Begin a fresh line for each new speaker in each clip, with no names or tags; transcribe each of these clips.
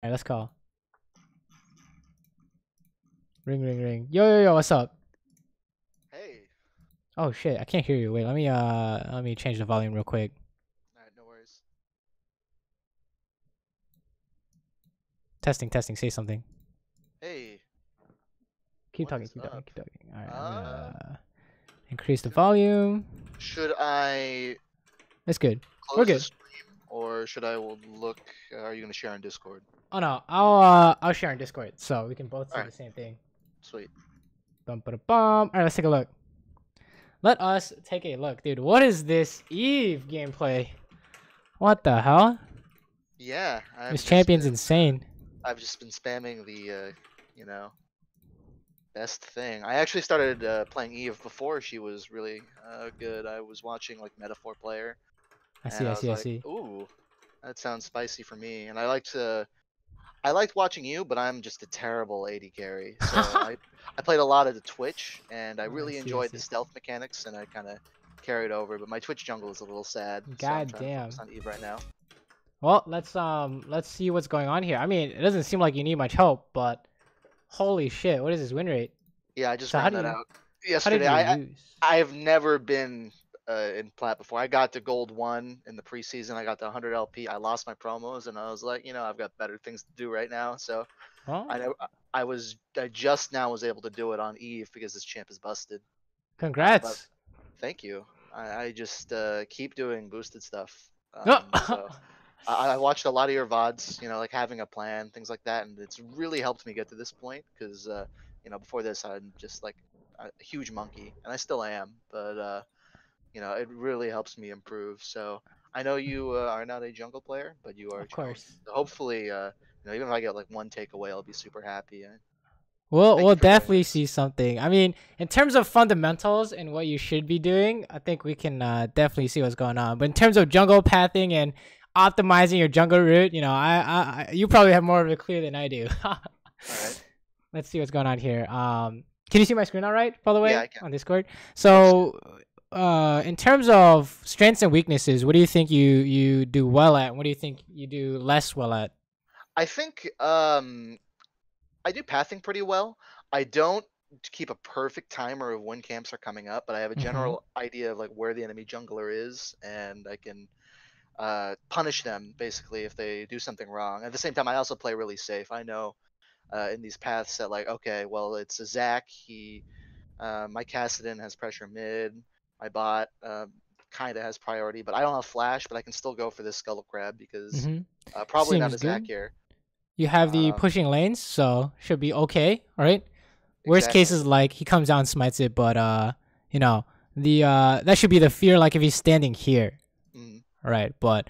Alright, let's call. Ring, ring, ring. Yo, what's up?
Hey.
Oh shit, I can't hear you. Wait, let me change the volume real quick.
Alright, no worries.
Testing, say something.
Hey.
Keep
What
talking,
is
keep
up?
talking. Alright, I'm gonna increase the volume.
Should I
That's good. We're
close the
good.
stream or should I look? Are you gonna share on Discord?
Oh no, I'll share on Discord so we can both see
Alright,
the same thing.
sweet.
Bum ba bum. Alright, let's take a look. Let us take a look, dude. What is this Eve gameplay? What the hell?
Yeah,
This champion's insane.
I've just been spamming the, you know, best thing. I actually started playing Eve before she was really good. I was watching like Metaphor Player, and I was like, ooh, that sounds spicy for me. And I liked watching you, but I'm just a terrible AD carry. So I played a lot of the Twitch, and I really enjoyed the stealth mechanics, and I kind of carried over. But my Twitch jungle is a little sad.
God
so I'm trying to
damn.
focus on Eve right now.
Well, let's see what's going on here. I mean, it doesn't seem like you need much help, but holy shit, what is this win rate?
Yeah, I just found that out yesterday. I have never been in plat before. I got to gold 1 in the preseason. I got to 100 LP. I lost my promos, and I was like, I've got better things to do right now. So I just now was able to do it on Eve because this champ is busted.
Congrats.
Thank you. I just keep doing boosted stuff.
So
I watched a lot of your VODs, like having a plan, things like that, and it's really helped me get to this point because, before this I'm just like a huge monkey, and I still am, but it really helps me improve. So I know you are not a jungle player, but you are.
Of course.
So hopefully, even if I get like one takeaway, I'll be super happy.
We'll definitely see something. I mean, in terms of fundamentals and what you should be doing, I think we can definitely see what's going on. But in terms of jungle pathing and optimizing your jungle route, you probably have more of a clue than I do.
All right.
Let's see what's going on here. Can you see my screen all right, by the way?
Yeah, I can.
On Discord. So, in terms of strengths and weaknesses, what do you think you do well at? And what do you think you do less well at?
I think I do pathing pretty well. I don't keep a perfect timer of when camps are coming up, but I have a general idea of like where the enemy jungler is, and I can punish them basically if they do something wrong. At the same time, I also play really safe. I know in these paths that like, okay, well, it's a Zac. My Kassadin has pressure mid. My bot kind of has priority, but I don't have flash, but I can still go for this Scuttle Crab because probably not a Zac here.
You have the pushing lanes, so should be okay, all right? Worst case is like he comes down and smites it, but that should be the fear like if he's standing here. Right, but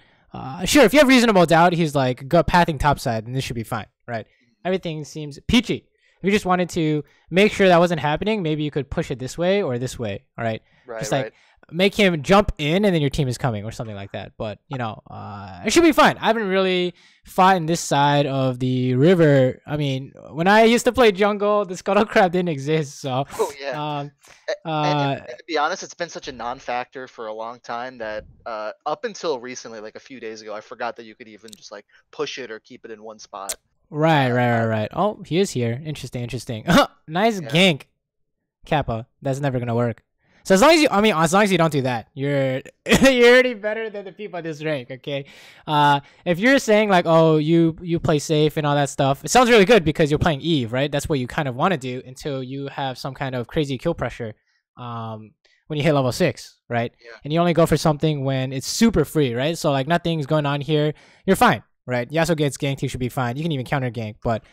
sure, if you have reasonable doubt he's like pathing topside, then this should be fine, right? Everything seems peachy. If you just wanted to make sure that wasn't happening, maybe you could push it this way or this way, all right? Just like make him jump in and then your team is coming or something like that. But, it should be fine. I haven't really fought in this side of the river. I mean, when I used to play jungle, the Scuttle Crab didn't exist. So,
and to be honest, it's been such a non-factor for a long time that up until recently, like a few days ago, I forgot that you could even just like push it or keep it in one spot.
Right. Oh, he is here. Interesting. Nice gank, Kappa. That's never gonna work. So as long as you don't do that, you're already better than the people at this rank. Okay. If you're saying like, oh, you play safe and all that stuff, it sounds really good because you're playing Eve, right? That's what you kind of want to do until you have some kind of crazy kill pressure. When you hit level 6, right?
Yeah.
And you only go for something when it's super free, right? So like nothing's going on here, you're fine. Right, Yasuo gets ganked, he should be fine. You can even counter gank, but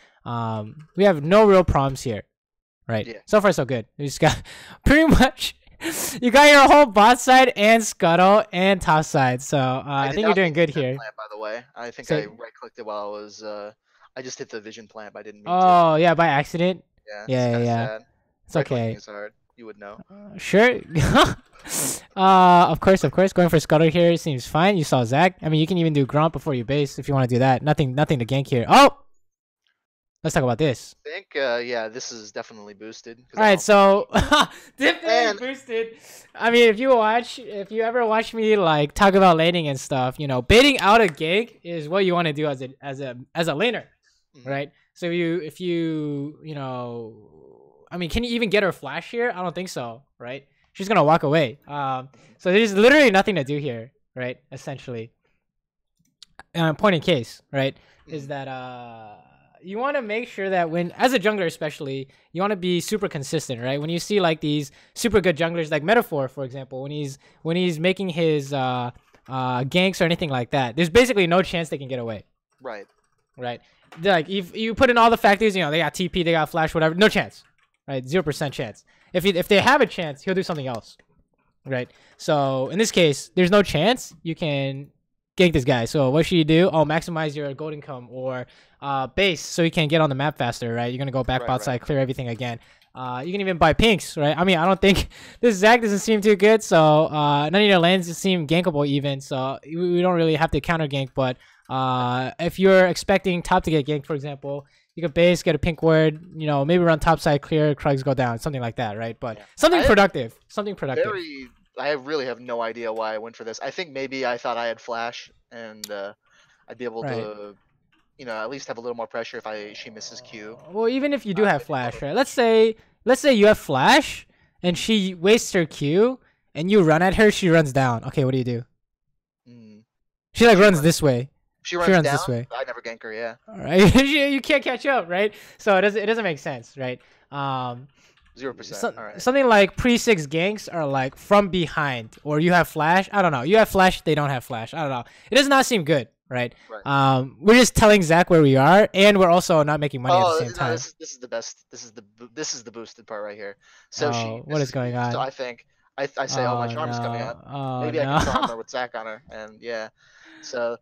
we have no real problems here, right? Yeah. So far, so good. We just got pretty much. You got your whole bot side and scuttle and top side, so I think you're doing good here.
Plant, by the way, I think I right clicked it while I was. I just hit the vision plant, but I didn't mean
to. Yeah, by accident.
Yeah.
Sad. It's okay.
It's hard. You would know.
Sure. Of course. Going for scuttle here seems fine. You saw Zac. I mean, you can even do grunt before you base if you want to do that. Nothing to gank here. Oh, let's talk about this.
I think this is definitely boosted.
All right, so definitely boosted. I mean, if you ever watch me like talk about laning and stuff, baiting out a gank is what you want to do as a laner. right? So if you know, I mean, can you even get her flash here? I don't think so, right? She's gonna walk away. So there's literally nothing to do here, right? Essentially, point in case, right, is that you want to make sure that when, as a jungler especially, you want to be super consistent, right? When you see like these super good junglers, like Metaphor, for example, when he's making his ganks or anything like that, there's basically no chance they can get away.
Right.
Right. Like if you put in all the factors, you know, they got TP, they got flash, whatever, no chance. Right, 0% chance. If they have a chance, he'll do something else. Right. So in this case, there's no chance you can gank this guy. So what should you do? Oh, maximize your gold income or base so you can get on the map faster, right? You're gonna go back outside, clear everything again. You can even buy pinks, right? I mean, I don't think this Zac doesn't seem too good, so none of your lanes seem gankable even, so we don't really have to counter gank. But if you're expecting top to get ganked, for example, you could base, get a pink ward, you know, maybe run top side, clear, Krugs go down, something like that, right? But something productive,
I really have no idea why I went for this. I think maybe I thought I had flash and I'd be able to, you know, at least have a little more pressure if she misses Q.
Well, even if you do have flash, right? Let's say you have flash and she wastes her Q and you run at her, she runs down. Okay, what do you do? She runs this way.
She runs down?
This way.
I never gank her, yeah.
All right. You can't catch up, right? So it doesn't make sense, right?
0%. All right.
Something like pre-6 ganks are like from behind, or you have flash. I don't know. You have flash, they don't have flash. I don't know. It does not seem good, right? We're just telling Zac where we are, and we're also not making money at the same time.
This is the best. This is the boosted part right here. So
what is going on?
So I think I say, my charm is coming up. Maybe I can charm her with Zac on her, and yeah. So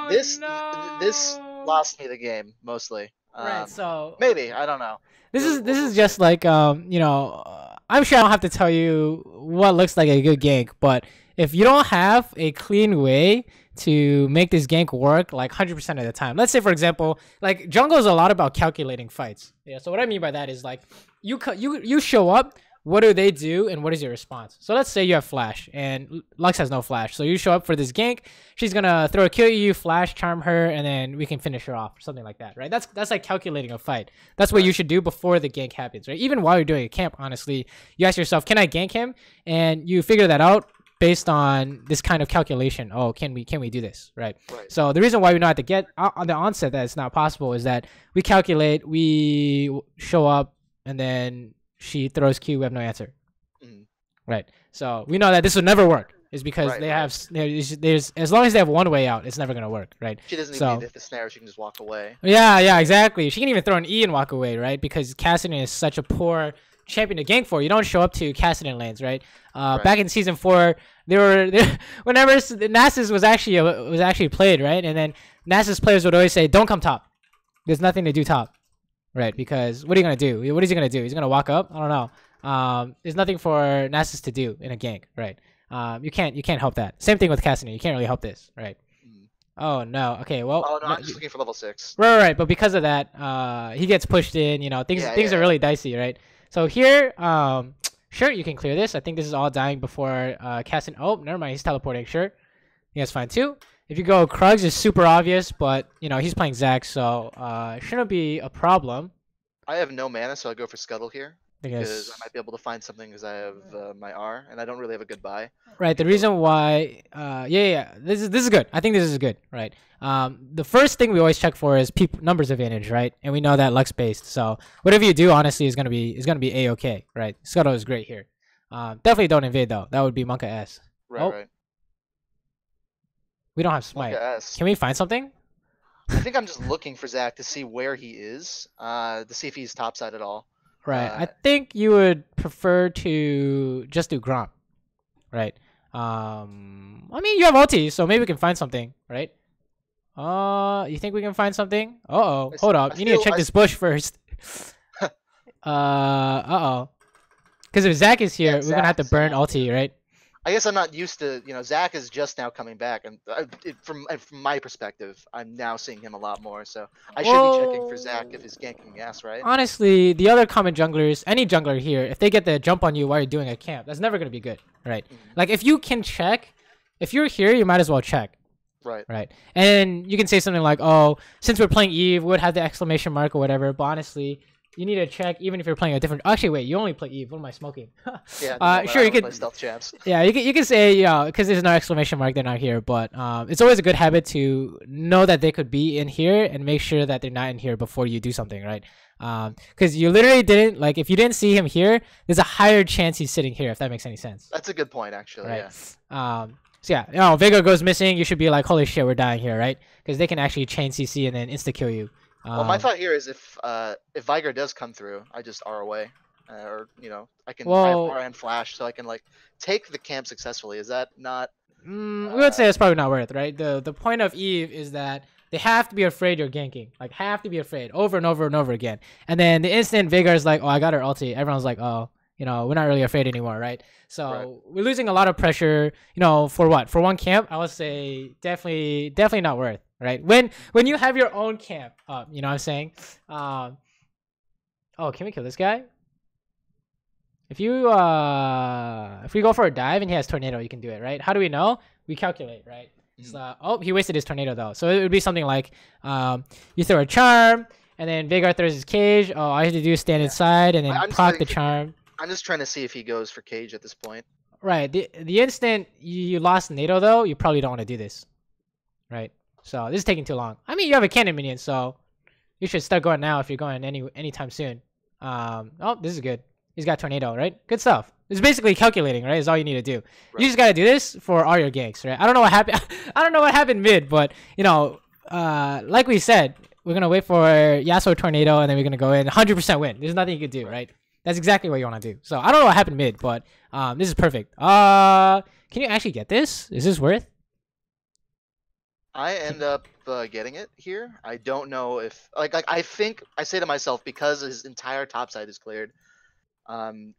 this lost me the game mostly.
Right. So
maybe I don't know.
This is just like you know, I'm sure I don't have to tell you what looks like a good gank, but if you don't have a clean way to make this gank work like 100% of the time, let's say for example, like jungle is a lot about calculating fights. Yeah. So what I mean by that is like you show up. What do they do, and what is your response? So let's say you have flash, and Lux has no flash. So you show up for this gank. She's gonna throw a kill you, flash, charm her, and then we can finish her off, or something like that, right? That's like calculating a fight. That's what you should do before the gank happens, right? Even while you're doing a camp, honestly, you ask yourself, can I gank him? And you figure that out based on this kind of calculation. Oh, can we do this, right? So the reason why we know at the on the onset that it's not possible is that we calculate, we show up, and then she throws Q, we have no answer. Right. So we know that this would never work. Is because they have there's as long as they have one way out, it's never gonna work, right?
She doesn't even need the snare, she can just walk away.
Yeah, exactly. She can even throw an E and walk away, right? Because Cassidy is such a poor champion to gank for. You don't show up to Cassidy lanes, right? Back in season 4, whenever Nasus was actually played, right? And then Nasus players would always say, "Don't come top. There's nothing to do top." Right, because what are you gonna do? What is he gonna do? He's gonna walk up? I don't know. There's nothing for Nasus to do in a gank, right? You can't help that. Same thing with Cassidy. You can't really help this, right? Oh no. Okay, well.
Oh no, I'm just looking for level 6.
Right. But because of that, he gets pushed in. You know, things are really dicey, right? So here, sure, you can clear this. I think this is all dying before Cassidy. Oh, never mind. He's teleporting. Sure, yeah, it's fine too. If you go Krugs, is super obvious, but you know he's playing Zac, so shouldn't be a problem.
I have no mana, so I go for Scuttle here because I might be able to find something because I have my R, and I don't really have a good buy.
Right. The reason why, this is good. I think this is good. Right. The first thing we always check for is numbers advantage, right? And we know that Lux based, so whatever you do, honestly, is gonna be a-okay, right? Scuttle is great here. Definitely don't invade though. That would be Monka S.
Right.
We don't have smite. Can we find something?
I think I'm just looking for Zac to see where he is, to see if he's topside at all.
Right. I think you would prefer to just do Gromp. Right. I mean, you have ulti, so maybe we can find something, right? You think we can find something? Hold up. You need to check this bush first. Because if Zac is here, we're going to have to burn ulti, right?
I guess I'm not used to, you know, Zac is just now coming back, and from my perspective, I'm now seeing him a lot more. So I should be checking for Zac if he's ganking ass, right?
Honestly, the other common junglers, any jungler here, if they get the jump on you while you're doing a camp, that's never gonna be good, right? Like if you can check, if you're here, you might as well check,
Right.
Right. And you can say something like, oh, since we're playing Eve, we would have the exclamation mark or whatever. But honestly, you need to check even if you're playing a different. Actually, wait, you only play Eve. What am I smoking?
Yeah.
Sure, you could.
Play stealth champs.
Yeah, you can say, because there's no exclamation mark, they're not here. But it's always a good habit to know that they could be in here and make sure that they're not in here before you do something, right? Because you literally didn't, like, if you didn't see him here, there's a higher chance he's sitting here, if that makes any sense.
That's a good point, actually.
Right.
Yeah.
So yeah, Vega goes missing. You should be like, holy shit, we're dying here, right? Because they can actually chain CC and then insta kill you.
Well, my thought here is if Viger does come through, I just R away, or I can I have R and flash, so I can like take the camp successfully. Is that not?
We would say it's probably not worth, right? The point of Eve is that they have to be afraid you're ganking, like have to be afraid over and over and over again. And then the instant Veigar is like, oh, I got her ulti, everyone's like, oh, we're not really afraid anymore, right? So we're losing a lot of pressure, for what? For one camp, I would say definitely not worth, right? When you have your own camp, you know what I'm saying? Oh, can we kill this guy? If we go for a dive and he has tornado, you can do it, right? How do we know? We calculate, right? So, oh, he wasted his tornado though. So it would be something like, you throw a charm, and then Veigar throws his cage. Oh, all I have to do is stand inside and then proc the charm.
I'm just trying to see if he goes for cage at this point.
Right. The instant you lost NATO though, you probably don't want to do this. Right. So this is taking too long. I mean, you have a cannon minion, so you should start going now if you're going anytime soon. Oh, this is good. He's got tornado, right? Good stuff. It's basically calculating, right? Is all you need to do. Right. You just gotta do this for all your ganks, right? I don't know what happened. I don't know what happened mid, but like we said, we're gonna wait for Yasuo tornado, and then we're gonna go in 100% win. There's nothing you could do, right? That's exactly what you want to do. So I don't know what happened mid, but this is perfect. Can you actually get this? Is this worth?
I end up getting it here. I don't know if I think I say to myself, because his entire top side is cleared,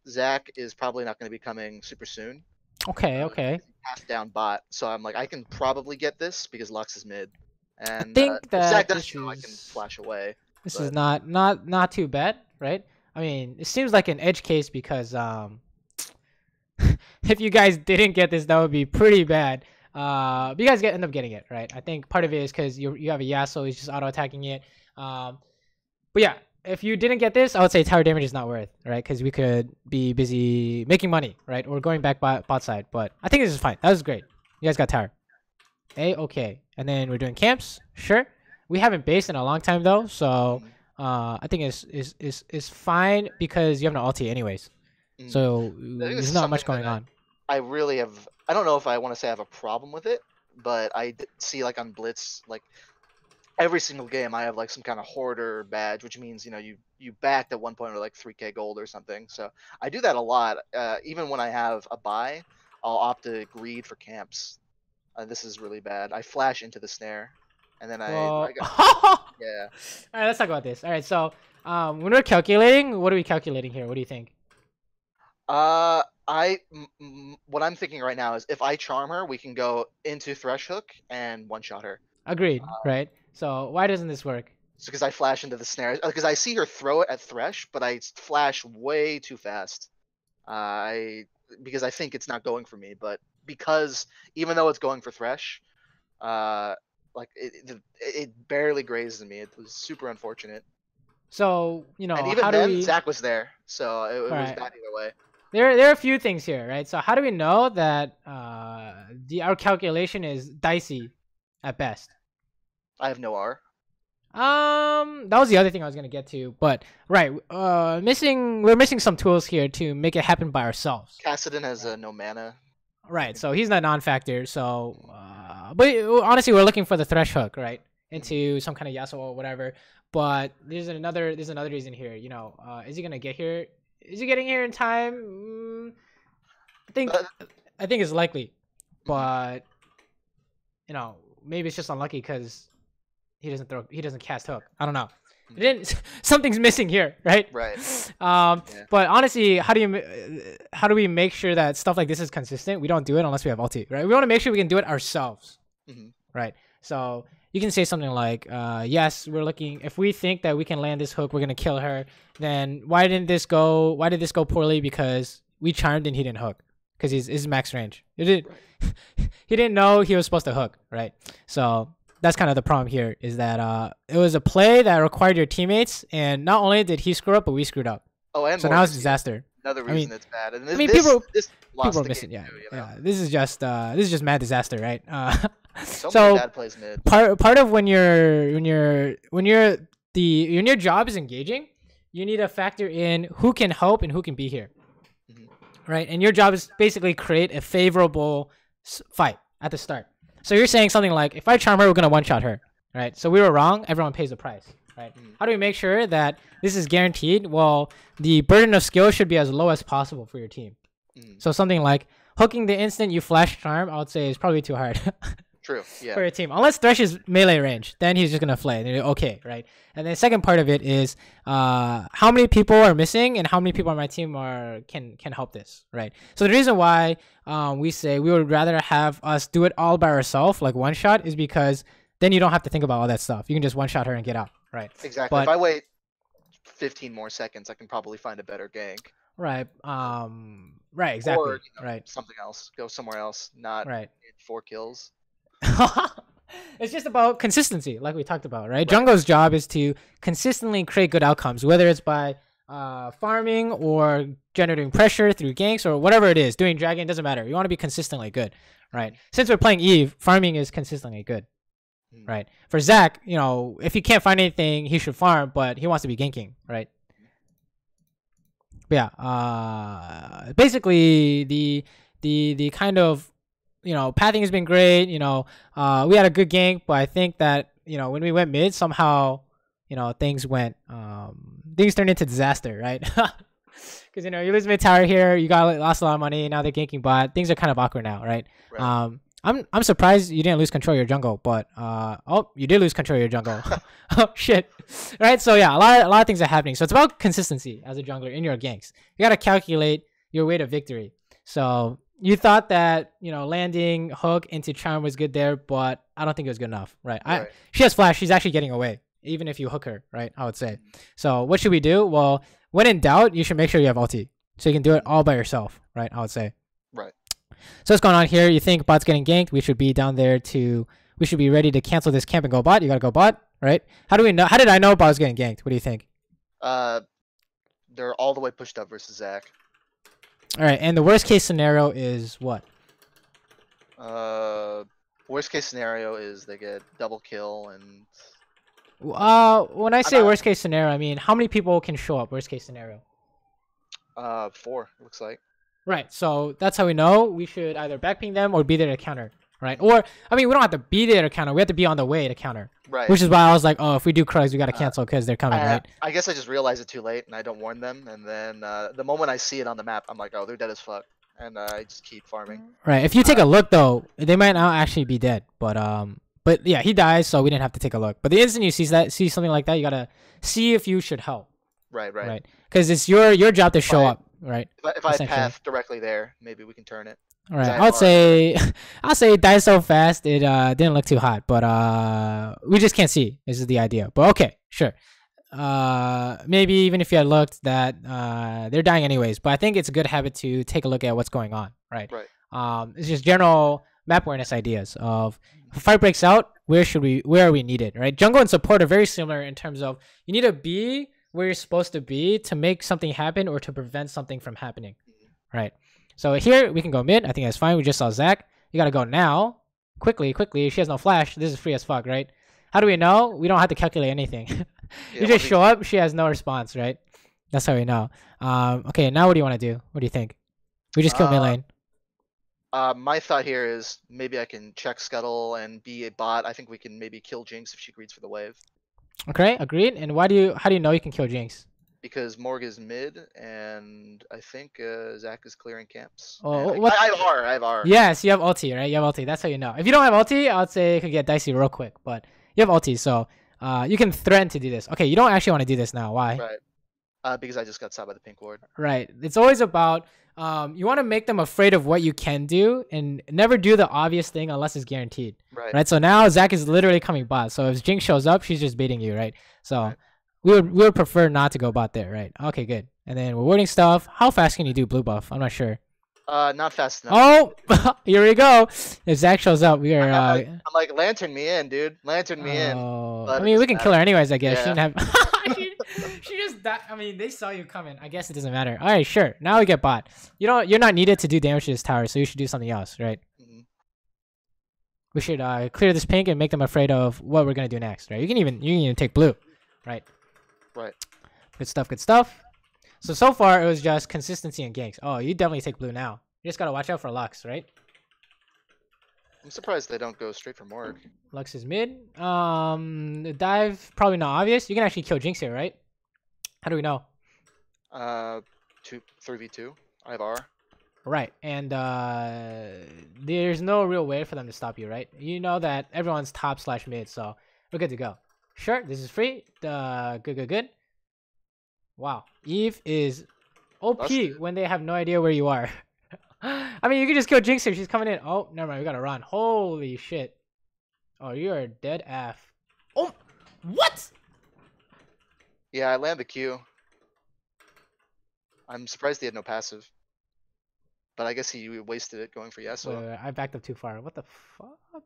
Zach is probably not going to be coming super soon.
Okay.
Half down bot, so I'm like, I can probably get this because Lux is mid, and
I think that
if Zach does show, I can flash away.
This is not too bad, right? I mean, it seems like an edge case because if you guys didn't get this, that would be pretty bad. But you guys end up getting it, right? I think part of it is because you have a Yasuo, he's just auto attacking it. But yeah, if you didn't get this, I would say tower damage is not worth, right? Because we could be busy making money, right? Or going back bot side. But I think this is fine. That was great. You guys got tower. Okay. And then we're doing camps. Sure. We haven't based in a long time though, so I think it's fine because you have no ulti anyways. So there's not much going on.
I really have. I don't know if I want to say I have a problem with it, but I see like on Blitz, like every single game I have like some kind of hoarder badge, which means you backed at one point or like 3k gold or something. So I do that a lot. Even when I have a buy, I'll opt to greed for camps. This is really bad. I flash into the snare, and then yeah.
All right, let's talk about this. All right, so when we're calculating, what are we calculating here? What do you think?
What I'm thinking right now is if I charm her, we can go into Thresh Hook and one-shot her.
Agreed, right? So why doesn't this work?
It's because I flash into the snare. Because I see her throw it at Thresh, but I flash way too fast. Because I think it's not going for me, but because even though it's going for Thresh, like it barely grazes me. It was super unfortunate.
So and even
how then, Zach was there, so it was bad either way.
There are a few things here, right? So how do we know that our calculation is dicey at best?
I have no R.
That was the other thing I was gonna get to, but right, we're missing some tools here to make it happen by ourselves.
Kassadin has no mana.
Right, so he's not non-factor. So, but honestly, we're looking for the Thresh Hook, right, into some kind of Yasuo or whatever. But there's another reason here. Is he gonna get here? Is he getting here in time? I think it's likely, but maybe it's just unlucky because he doesn't cast hook. I don't know. Something's missing here, right?
Right.
But honestly, how do we make sure that stuff like this is consistent? We don't do it unless we have ulti, right? We want to make sure we can do it ourselves, right? So you can say something like, yes, we're looking, if we think that we can land this hook, we're going to kill her. Then why did this go poorly? Because we charmed and he didn't hook. because he's max range. He didn't know he was supposed to hook, right? So that's kind of the problem here, is that it was a play that required your teammates, and not only did he screw up, but we screwed up.
Oh, and
so now it's a disaster.
Another reason it's bad. And
people
lost
are
the
missing.
game
Yeah,
too, you know?
yeah. This is just mad disaster, right?
So
so
many bad plays mid.
part of when your job is engaging, you need to factor in who can help and who can be here, right? And your job is basically create a favorable fight at the start. So you're saying something like, if I charm her, we're gonna one shot her, right? So we were wrong. Everyone pays the price, right? How do we make sure that this is guaranteed? Well, the burden of skill should be as low as possible for your team. So something like hooking the instant you flash charm, I would say, is probably too hard.
True. Yeah.
For your team, unless Thresh is melee range, then he's just gonna flay. And you're okay, right? And the second part of it is how many people are missing and how many people on my team can help this, right? So the reason why we say we would rather have us do it all by ourselves, like one shot, is because then you don't have to think about all that stuff. You can just one shot her and get out, right?
Exactly.
But,
if I wait 15 more seconds, I can probably find a better gank.
Right. Right. Exactly.
Or,
right.
Something else. Go somewhere else. Not
right.
4 kills.
It's just about consistency, like we talked about, right? Jungle's job is to consistently create good outcomes, whether it's by farming or generating pressure through ganks or whatever it is. Doing dragon, doesn't matter. You want to be consistently good, right? Since we're playing Eve, farming is consistently good, right? For Zach, if he can't find anything, he should farm, but he wants to be ganking, right? But yeah, basically the kind of pathing has been great. We had a good gank, but I think that when we went mid, somehow things turned into disaster, right? Because you lose mid tower here, you lost a lot of money. Now they're ganking bot. Things are kind of awkward now, right? I'm surprised you didn't lose control of your jungle, but oh, you did lose control of your jungle. Oh shit! Right, so yeah, a lot of things are happening. So it's about consistency as a jungler in your ganks. You gotta calculate your way to victory. So you thought that landing hook into charm was good there, but I don't think it was good enough, right? She has flash. She's actually getting away, even if you hook her, right? I would say. So what should we do? Well, when in doubt, you should make sure you have ulti, so you can do it all by yourself, right? I would say.
Right.
So what's going on here? You think bot's getting ganked? We should be down there we should be ready to cancel this camp and go bot. You gotta go bot, right? How do we know? How did I know bot was getting ganked? What do you think?
They're all the way pushed up versus Zach.
All right, and the worst case scenario is what?
Worst case scenario is they get double kill and.
When I say worst case scenario, I mean how many people can show up? Worst case scenario.
4 looks like.
Right, so that's how we know we should either backping them or be there to counter, right? Or I mean, we don't have to be there to counter. We have to be on the way to counter. Right. Which is why I was like, oh, if we do Krugs, we gotta cancel because they're coming, right?
I guess I just realized it too late and I don't warn them, and then the moment I see it on the map, I'm like, oh, they're dead as fuck, and I just keep farming.
Right. If you take a look though, they might not actually be dead, but yeah, he dies, so we didn't have to take a look. But the instant you see something like that, you gotta see if you should help. Right. Because it's your job to show up, right?
If I path directly there, maybe we can turn it.
All right, I'll say it died so fast it didn't look too hot, but we just can't see. This is the idea. But okay, sure. Maybe even if you had looked, that they're dying anyways. But I think it's a good habit to take a look at what's going on, right? It's just general map awareness ideas of if a fight breaks out, where are we needed, right? Jungle and support are very similar in terms of you need to be where you're supposed to be to make something happen or to prevent something from happening, right? So here we can go mid. I think that's fine. We just saw Zach. You gotta go now, quickly. She has no flash. This is free as fuck, right? How do we know? We don't have to calculate anything. You just show up. She has no response, right? That's how we know. Okay, now what do you want to do? What do you think? We just kill mid lane.
My thought here is maybe I can check Scuttle and be a bot. I think we can maybe kill Jinx if she greets for the wave. Okay, agreed. And how do you know you can kill Jinx? Because Morg is mid, and I think Zach is clearing camps. Oh, what? I have R. Yes, you have ulti, right? You have ulti. That's how you know. If you don't have ulti, I would say it could get dicey real quick. But you have ulti, so you can threaten to do this. Okay, you don't actually want to do this now. Why? Right. Because I just got stopped by the pink ward. Right. It's always about you want to make them afraid of what you can do, and never do the obvious thing unless it's guaranteed. Right. So now Zach is literally coming bot. So if Jinx shows up, she's just baiting you, right? So. Right. We would prefer not to go bot there, right? Okay, good. And then we're warding stuff. How fast can you do blue buff? I'm not sure. Not fast enough.
Oh, here we go. If Zach shows up, we are.
I'm like, lantern me in, dude. Lantern me in.
I mean, we can kill her anyways, I guess.
Yeah.
She didn't have. she just died. I mean, they saw you coming. I guess it doesn't matter. All right, sure. Now we get bot. You're not needed to do damage to this tower, so you should do something else, right? We should clear this pink and make them afraid of what we're gonna do next, right? You can even take blue, right?
Right.
Good stuff. Good stuff. So far it was just consistency and ganks. Oh, you definitely take blue now. You just gotta watch out for Lux, right?
I'm surprised they don't go straight for Morg.
Lux is mid. The dive probably not obvious. You can actually kill Jinx here, right? How do we know?
3v2. I have R.
Right, and there's no real way for them to stop you, right? You know that everyone's top/mid, so we're good to go. Sure, this is free. Good. Wow, Eve is OP when they have no idea where you are. I mean, you can just kill Jinx here. She's coming in. Oh, never mind. We gotta run. Holy shit. Oh, you're dead AF. Oh, what?
Yeah, I land the Q. I'm surprised he had no passive. But I guess he wasted it going for yes.
Wait, I backed up too far. What the fuck?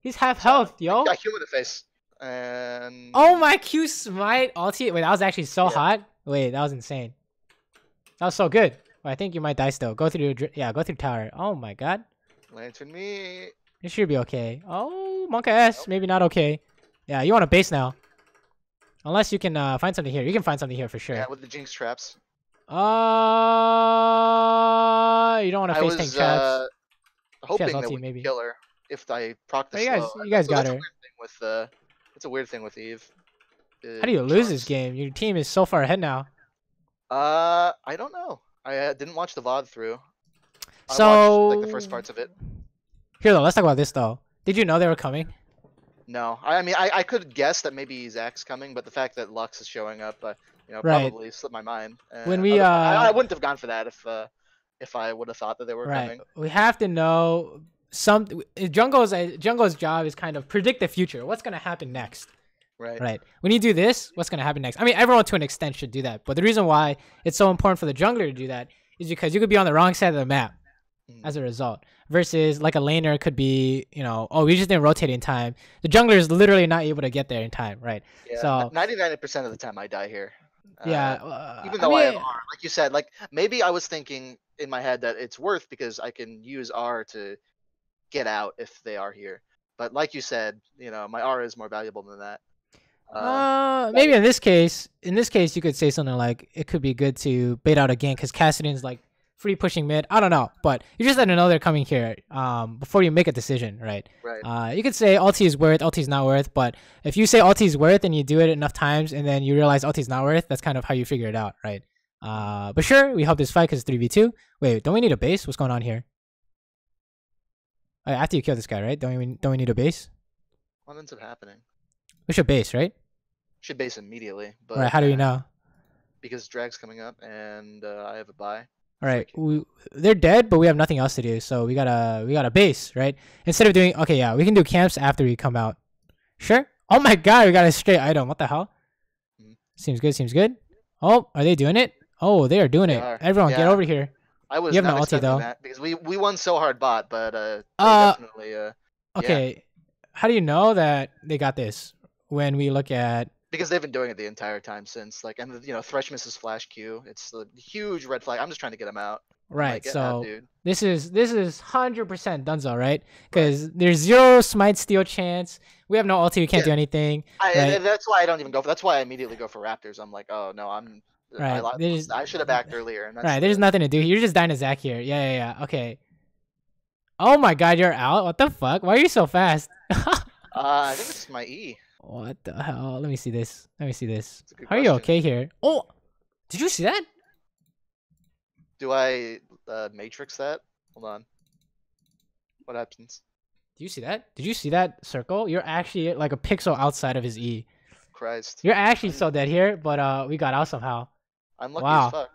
He's half health, yo.
Got Q in the face. And
oh my Q smite ulti. Wait, that was actually so hot. Wait, that was insane. That was so good. Well, I think you might die still. Go through go through tower. Oh my god.
Lantern me.
It should be okay. Oh, Monka S. Maybe not okay. Yeah, you want a base now. Unless you can find something here. You can find something here for sure.
Yeah, with the Jinx traps.
You don't want to face tank traps.
Hoping
ulti,
that we
maybe.
kill her if I proc the
slow. You guys got her.
It's a weird thing with Eve.
How do you lose this game? Your team is so far ahead now.
I don't know. I didn't watch the VOD through.
So
I watched like the first parts of it.
Here though, let's talk about this though. Did you know they were coming?
No, I mean I could guess that maybe Zach's coming, but the fact that Lux is showing up, probably slipped my mind.
When we
I wouldn't have gone for that if I would have thought that they were coming.
We have to know Jungle's job is kind of predict the future. What's gonna happen next? Right. When you do this, what's gonna happen next? I mean, everyone to an extent should do that, but the reason why it's so important for the jungler to do that is because you could be on the wrong side of the map as a result. Versus like a laner could be, oh, we just didn't rotate in time. The jungler is literally not able to get there in time, right?
Yeah,
so
99% of the time I die here.
Yeah.
Even though I have R, like you said, like maybe I was thinking in my head that it's worth because I can use R to get out if they are here. But like you said, my R is more valuable than that.
Maybe in this case, you could say something like it could be good to bait out a gank because Kassadin's like free pushing mid. I don't know, but you just let them know they're coming here before you make a decision, right?
Right.
You could say ulti is worth, ulti is not worth, but if you say ulti is worth and you do it enough times and then you realize ulti is not worth, that's kind of how you figure it out, right? But sure, we help this fight because it's 3v2. Wait, don't we need a base? What's going on here? After you kill this guy, right? Don't we need a base?
What ends up happening?
We should base, right?
Should base immediately. But
right, how do you know?
Because drag's coming up and I have a buy.
All right, they're dead, but we have nothing else to do, so we gotta base, right? Instead of doing we can do camps after we come out. Sure. Oh my god, we got a straight item. What the hell? Seems good. Oh, are they doing it? Oh, they are doing it. Everyone, get over here.
I was
you have
not
no ulti though.
That because we won so hard bot, but definitely
okay.
Yeah.
How do you know that they got this? When we look at
because they've been doing it the entire time since Thresh misses flash Q. It's a huge red flag. I'm just trying to get him out.
Right. So this is 100% Dunzo, right? Because there's 0 smite steal chance. We have no ulti. We can't do anything.
That's why I don't even go. That's why I immediately go for Raptors. I'm like, oh no, I should have backed earlier. And that's
there's nothing to do. You're just dying to Zach here. Yeah. Okay. Oh my god, you're out. What the fuck? Why are you so fast?
I think it's my E.
What the hell? Let me see this. Are you okay here? Oh, did you see that?
Do I matrix that? Hold on. What happens?
Do you see that? Did you see that circle? You're actually like a pixel outside of his E.
Christ.
You're actually so dead here, but we got out somehow.
I'm lucky as fuck.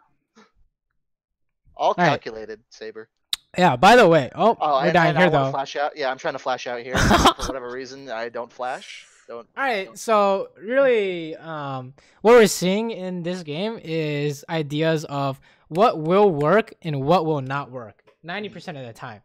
All calculated, Saber.
Yeah, by the way. Oh, we're dying here though.
Flash out. Yeah, I'm trying to flash out here. For whatever reason, I don't flash. Don't.
All right, so really, what we're seeing in this game is ideas of what will work and what will not work 90% of the time,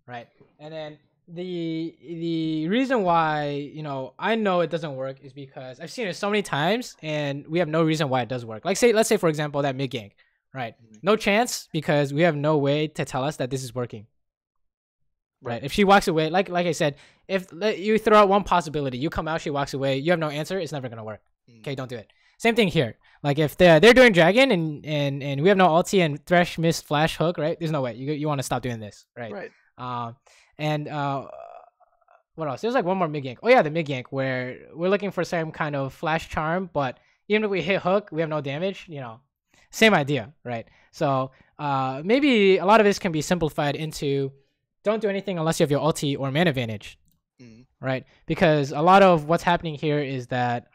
right? And then the reason why I know it doesn't work is because I've seen it so many times, and we have no reason why it does work. Like let's say for example that mid gank, right? No chance because we have no way to tell us that this is working. Right. If she walks away, like I said, if you throw out one possibility, you come out, she walks away, you have no answer, it's never gonna work. Okay, don't do it. Same thing here. Like if they're doing dragon and we have no ulti and thresh missed flash hook, right? There's no way you want to stop doing this, right?
Right.
And what else? There's like one more mid gank. Oh yeah, the mid gank where we're looking for some kind of flash charm, but even if we hit hook, we have no damage. Same idea, right? So maybe a lot of this can be simplified into don't do anything unless you have your ulti or man advantage, right? Because a lot of what's happening here is that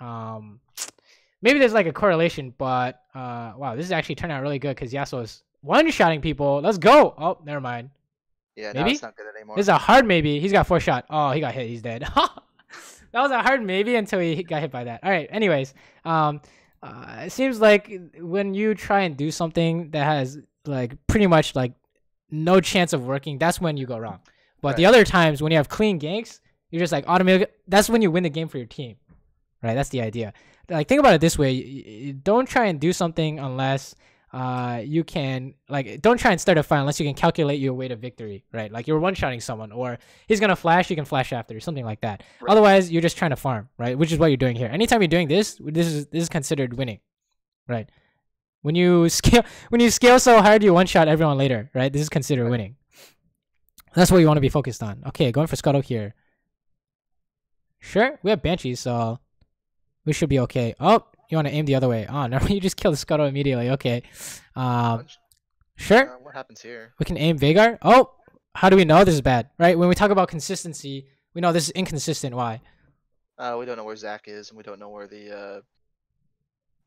maybe there's like a correlation, but wow, this is actually turning out really good because Yasuo's one-shotting people. Let's go. Oh, never mind.
Yeah,
maybe
it's not good anymore.
This is a hard maybe. He's got 4 shot. Oh, he got hit. He's dead. That was a hard maybe until he got hit by that. All right. Anyways, it seems like when you try and do something that has like pretty much like no chance of working, that's when you go wrong. But the other times when you have clean ganks, you're just like automatic. That's when you win the game for your team, right? That's the idea. Like think about it this way: you don't try and do something unless you can. Like don't try and start a fight unless you can calculate your way to victory, right? Like you're one-shotting someone, or he's gonna flash, you can flash after, something like that. Right. Otherwise, you're just trying to farm, right? Which is what you're doing here. Anytime you're doing this is considered winning, right? When you scale so hard, you one-shot everyone later, right? This is considered winning. That's what you want to be focused on. Okay, going for Scuttle here. Sure, we have Banshees, so we should be okay. Oh, you want to aim the other way. Oh, no, you just kill the Scuttle immediately. Okay. Sure.
What happens here?
We can aim Veigar. Oh, how do we know this is bad, right? When we talk about consistency, we know this is inconsistent. Why?
We don't know where Zach is, and we don't know where the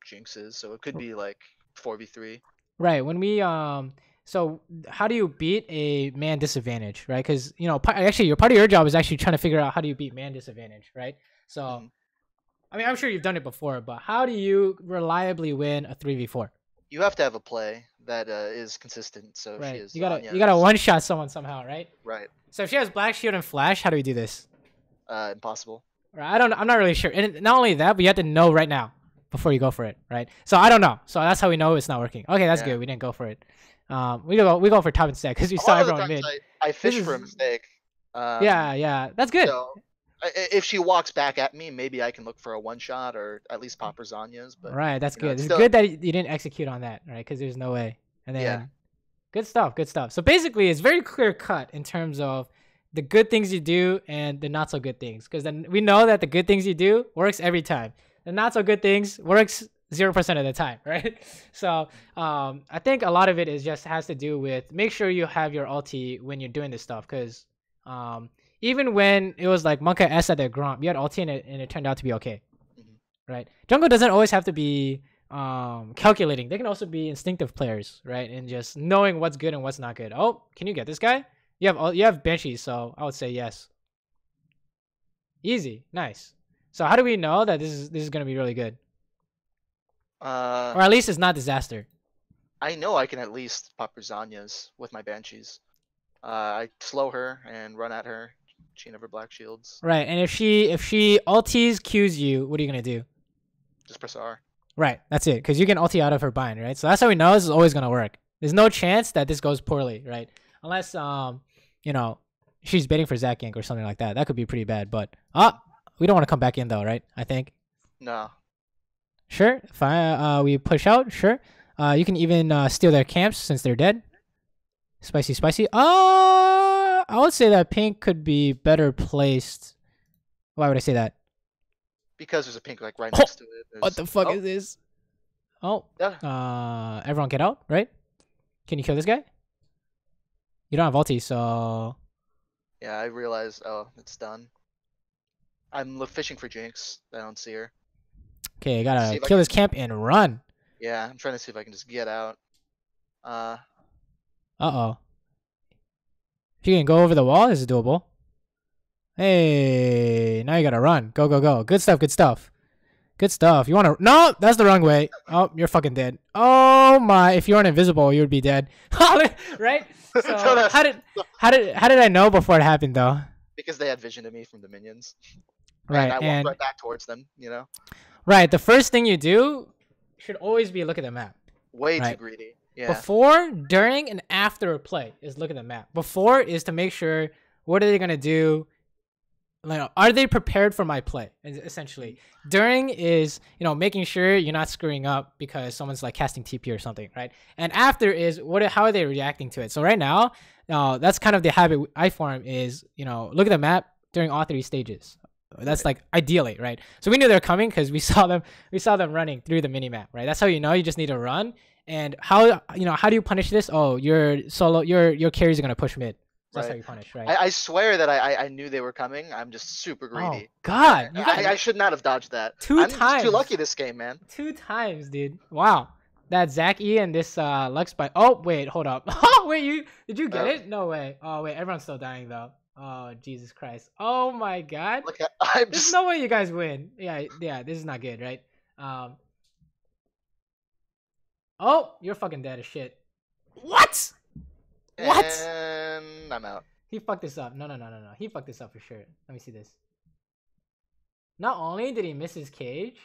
Jinx is, so it could be like 4v3.
Right. When we so how do you beat a man disadvantage, right? Because actually your part of your job is actually trying to figure out how do you beat man disadvantage, right? So I mean, I'm sure you've done it before, but how do you reliably win a 3v4?
You have to have a play that is consistent. So
right.
she is.
You gotta one shot someone somehow, right?
Right.
So if she has Black Shield and Flash, how do we do this?
Impossible.
Right. I'm not really sure. And not only that, but you have to know right now before you go for it, right? So I don't know. So that's how we know it's not working. Okay, that's good. We didn't go for it. We go for top instead because we saw everyone mid.
I fished for a mistake.
Yeah, that's good.
So if she walks back at me, maybe I can look for a one shot or at least pop her Zanya's. But
right, that's good. It's good that you didn't execute on that, right? Because there's no way. And then good stuff. So basically, it's very clear cut in terms of the good things you do and the not so good things. Because then we know that the good things you do works every time. The not so good things works 0% of the time, right? So I think a lot of it is just has to do with make sure you have your ulti when you're doing this stuff. Because even when it was like Monka S at their Gromp, you had ulti and it turned out to be okay, right? Jungle doesn't always have to be calculating. They can also be instinctive players, right? And just knowing what's good and what's not good. Oh, can you get this guy? You have Banshees, so I would say yes. Easy, nice. So how do we know that this is gonna be really good? Or at least it's not disaster.
I know I can at least pop her Zanya's with my Banshees. I slow her and run at her. She never black shields.
Right, and if she ultis Qs you, what are you gonna do?
Just press R.
Right, that's it. Because you can ulti out of her bind, right? So that's how we know this is always gonna work. There's no chance that this goes poorly, right? Unless she's baiting for Zach gank or something like that. That could be pretty bad. But we don't want to come back in though, right? I think.
No.
Sure. Fine. We push out. Sure. You can even steal their camps since they're dead. Spicy. I would say that pink could be better placed. Why would I say that?
Because there's a pink like right next to it.
What the fuck is this? Oh. Yeah. Everyone get out, right? Can you kill this guy? You don't have ulti, so.
Yeah, I realized. Oh, it's done. I'm fishing for Jinx. I don't see her.
Okay, I gotta kill this camp and run.
Yeah, I'm trying to see if I can just get out.
Uh-oh. If you can go over the wall, this is doable. Hey, now you gotta run. Go, go, go. Good stuff, good stuff. Good stuff. You wanna... No, that's the wrong way. Oh, you're fucking dead. Oh my, if you weren't invisible, you would be dead. Right? So how did I know before it happened though?
Because they had vision of me from the minions.
Right,
And I walked
and
right back towards them, you know?
right, the first thing you do should always be look at the map.
Way
right?
too greedy. Yeah.
Before, during, and after a play is look at the map. Before is to make sure what are they gonna do. Like, are they prepared for my play? Essentially, during is making sure you're not screwing up because someone's like casting TP or something, right? And after is how are they reacting to it? So right now, that's kind of the habit I form is look at the map during all 3 stages. That's like ideally, right? So we knew they were coming because we saw them running through the mini map, right? That's how you just need to run. And how do you punish this? Oh, your carries are gonna push mid. That's how you punish, right?
I swear that I knew they were coming. I'm just super greedy.
Oh God,
I should not have dodged that.
I'm
just too lucky this game, man.
2 times, dude. Wow. That Zach E and this Lux by. Oh wait, hold up. Oh wait, did you get it? No way. Oh wait, everyone's still dying though. Oh Jesus Christ. Oh my God.
Look,
there's no way you guys win. Yeah. This is not good, right? Oh, you're fucking dead as shit. What? What?
And I'm out.
He fucked this up. No. He fucked this up for sure. Let me see this. Not only did he miss his cage,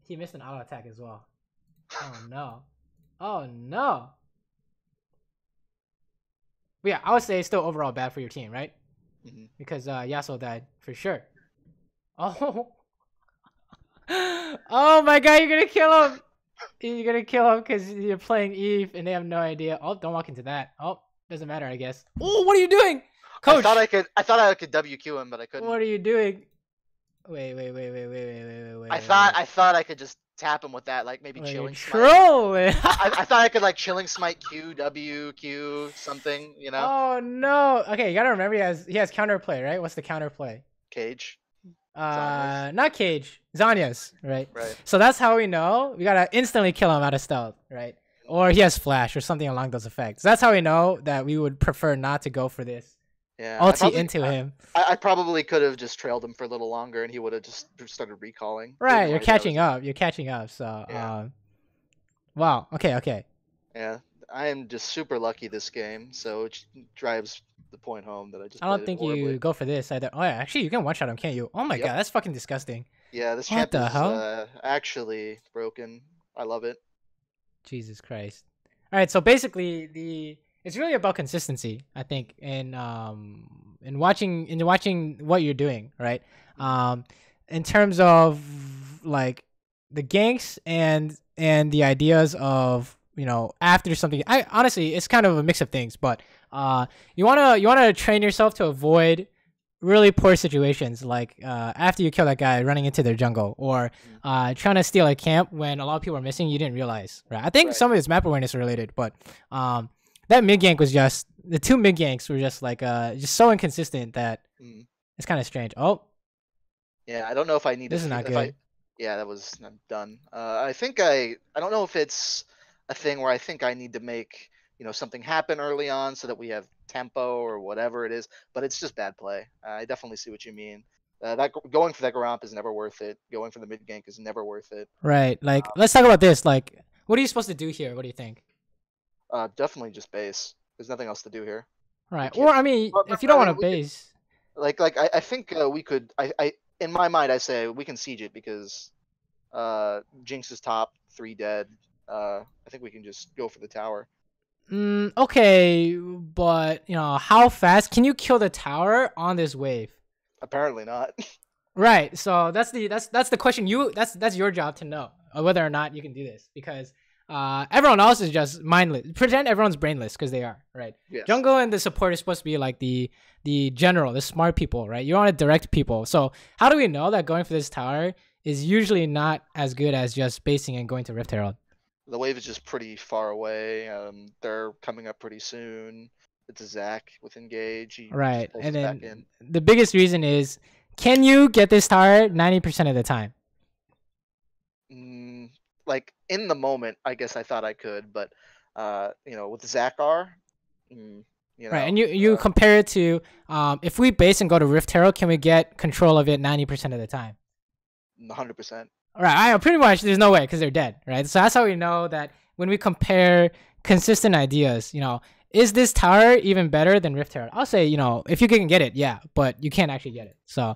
he missed an auto attack as well. Oh no. Oh no. But yeah, I would say it's still overall bad for your team, right?
Mm-hmm.
Because Yasuo died for sure. Oh. Oh my God, you're gonna kill him. You're gonna kill him because you're playing Eve and they have no idea. Oh, don't walk into that. Oh, doesn't matter, I guess. Oh, what are you doing, Coach?
I thought I could WQ him, but I couldn't.
What are you doing? Wait.
I thought I could just tap him with that, like maybe chilling smite.
Trolling.
I thought I could like chilling smite Q, W, Q, something, you know?
Oh no. Okay, you gotta remember he has counterplay, right? What's the counterplay?
Cage.
Not Cage, Zanya's, right?
Right.
So that's how we know we gotta instantly kill him out of stealth, right? Or he has flash or something along those effects. That's how we know that we would prefer not to go for this.
Yeah.
Ulti into him.
I probably could have just trailed him for a little longer, and he would have just started recalling.
Right, you're catching up. You're catching up. So,
yeah.
Wow. Okay.
Yeah, I am just super lucky this game, so it drives the point home that I just.
I don't think you go for this either. Oh yeah, actually you can one shot him, can't you? Oh my God, that's fucking disgusting.
Yeah, this champ is actually broken. I love it.
Jesus Christ. All right, so basically it's really about consistency, I think, in watching what you're doing, right? In terms of like the ganks and the ideas of after something. I honestly, it's kind of a mix of things, but you wanna train yourself to avoid really poor situations, like after you kill that guy running into their jungle, or trying to steal a camp when a lot of people are missing, you didn't realize, right? I think some of it's map awareness related, but that mid gank was just the 2 mid ganks were just like just so inconsistent that it's kind of strange. Oh,
yeah, I don't know if I need
this is not good.
Yeah, that was done. I think I don't know if it's a thing where I think I need to make something happen early on so that we have tempo or whatever it is, but it's just bad play. I definitely see what you mean. That going for that Garamp is never worth it. Going for the mid gank is never worth it.
Right. Like, let's talk about this. Like, what are you supposed to do here? What do you think?
Definitely just base. There's nothing else to do here.
Right. Or I mean, if you don't want to base,
I think we could. I in my mind I say we can siege it because Jinx is top, 3 dead. I think we can just go for the tower.
Okay, but how fast can you kill the tower on this wave?
Apparently not.
Right. So that's the question. That's your job to know whether or not you can do this, because everyone else is just mindless. Pretend everyone's brainless, because they are, right?
Yes.
Jungle and the support is supposed to be like the general, the smart people, right? You want to direct people. So how do we know that going for this tower is usually not as good as just basing and going to Rift Herald?
The wave is just pretty far away. They're coming up pretty soon. It's a Zach with engage.
Right, and then the biggest reason is, can you get this tower 90% of the time?
Like in the moment, I guess I thought I could, but with Zachar,
Right, and you compare it to if we base and go to Rift Herald, can we get control of it 90% of the time?
100%.
Right, pretty much. There's no way because they're dead, right? So that's how we know that when we compare consistent ideas, is this tower even better than Rift Herald? I'll say, if you can get it, yeah, but you can't actually get it. So,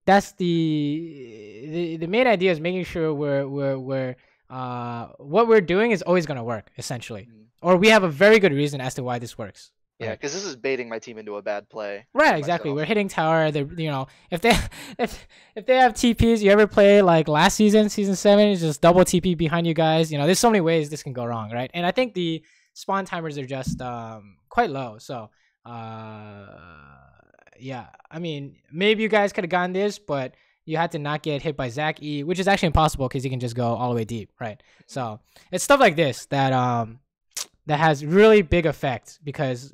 that's the main idea is making sure we're what we're doing is always gonna work essentially, or we have a very good reason as to why this works.
Yeah, because this is baiting my team into a bad play.
Right, exactly. We're hitting tower. They, if they have TPs, you ever play like last season 7, it's just double TP behind you guys. There's so many ways this can go wrong, right? And I think the spawn timers are just quite low. So yeah, I mean, maybe you guys could have gotten this, but you had to not get hit by Zach E, which is actually impossible because he can just go all the way deep, right? So it's stuff like this that that has really big effects because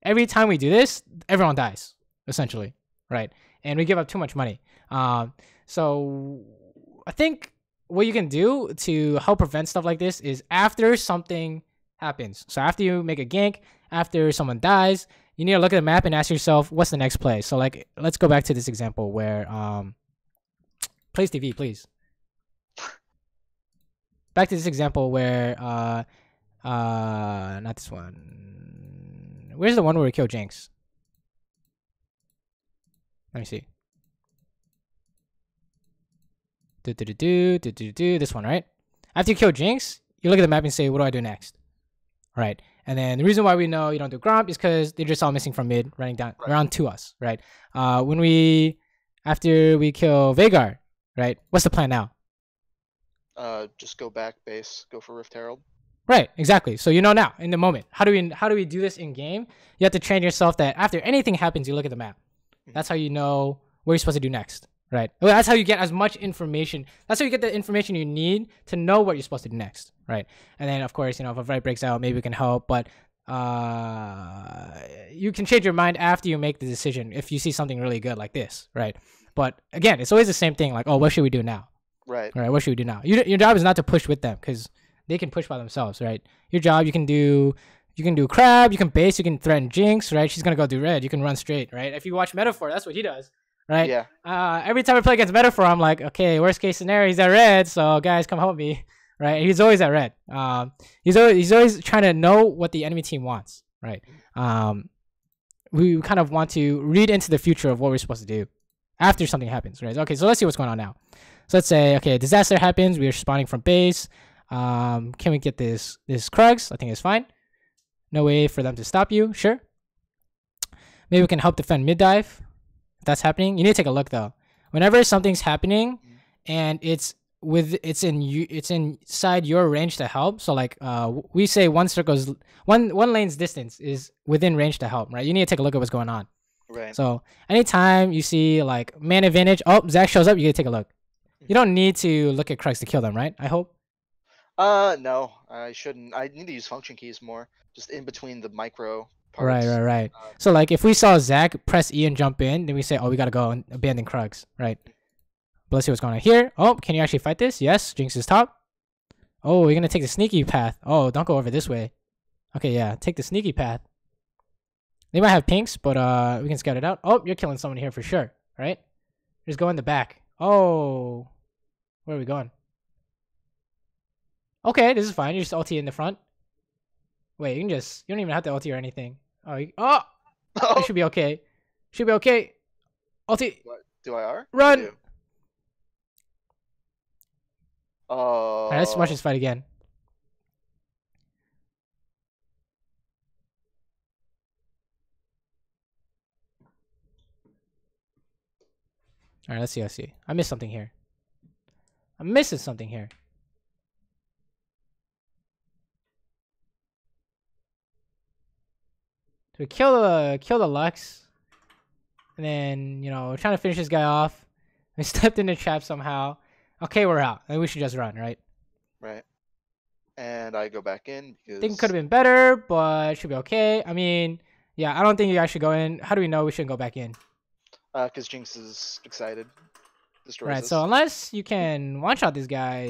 every time we do this, everyone dies essentially, right? And we give up too much money. So I think what you can do to help prevent stuff like this is after something happens. So after you make a gank, after someone dies, you need to look at the map and ask yourself, what's the next play? So like, let's go back to this example where Plays TV, please. Back to this example where not this one. Where's the one where we kill Jinx? Let me see. This one, right? After you kill Jinx, you look at the map and say, what do I do next? Right. And then the reason why we know you don't do Gromp is because they're just all missing from mid, running down around to us, right? After we kill Veigar, right? What's the plan now?
Just go back base, go for Rift Herald.
Right, exactly. So now, in the moment, how do we do this in game? You have to train yourself that after anything happens, you look at the map. That's how you know what you're supposed to do next, right? Well, that's how you get as much information. That's how you get the information you need to know what you're supposed to do next, right? And then, of course, if a fight breaks out, maybe we can help, but you can change your mind after you make the decision if you see something really good like this, right? But again, it's always the same thing. Like, oh, what should we do now?
Right.
All right. What should we do now? Your job is not to push with them because they can push by themselves, right? Your job, you can do crab, you can base, you can threaten Jinx, right? She's gonna go do red. You can run straight, right? If you watch Metaphor, that's what he does, right?
Yeah.
Every time I play against Metaphor, I'm like, okay, worst case scenario, he's at red, so guys, come help me, right? And he's always at red. He's always trying to know what the enemy team wants, right? We kind of want to read into the future of what we're supposed to do after something happens, right? Okay, so let's see what's going on now. So let's say, okay, disaster happens. We're spawning from base. Can we get this Krugs? I think it's fine. No way for them to stop you. Sure. Maybe we can help defend mid dive. If that's happening, you need to take a look though. Whenever something's happening and it's inside your range to help. So like we say one lane's distance is within range to help, right? You need to take a look at what's going on.
Right.
So anytime you see like man advantage, oh, Zach shows up, you gotta take a look. You don't need to look at Krugs to kill them, right? I hope.
No, I shouldn't. I need to use function keys more, just in between the micro parts.
Right. So like if we saw Zach press E and jump in, then we say, oh, we gotta go and abandon Krugs, right? But let's see what's going on here. Oh, can you actually fight this? Yes, Jinx is top. Oh, you're gonna take the sneaky path. Oh, don't go over this way. Okay, yeah, take the sneaky path. They might have pinks, but we can scout it out. Oh, you're killing someone here for sure, right? Just go in the back. Oh, where are we going? Okay, this is fine. You just ulti in the front. Wait, you don't even have to ulti or anything. Oh, it should be okay. Should be okay. Ulti.
What? Do I R?
Run.
Oh.
Alright, let's watch this fight again. Alright, let's see. I missed something here. I'm missing something here. So we kill the Lux. And then, trying to finish this guy off. We stepped in the trap somehow. Okay, we're out. And we should just run, right?
Right. And I go back in because...
I think it could have been better, but it should be okay. I mean, yeah, I don't think you guys should go in. How do we know we shouldn't go back in?
Because Jinx is excited. Destroys
right,
us.
so unless you can one-shot this guy,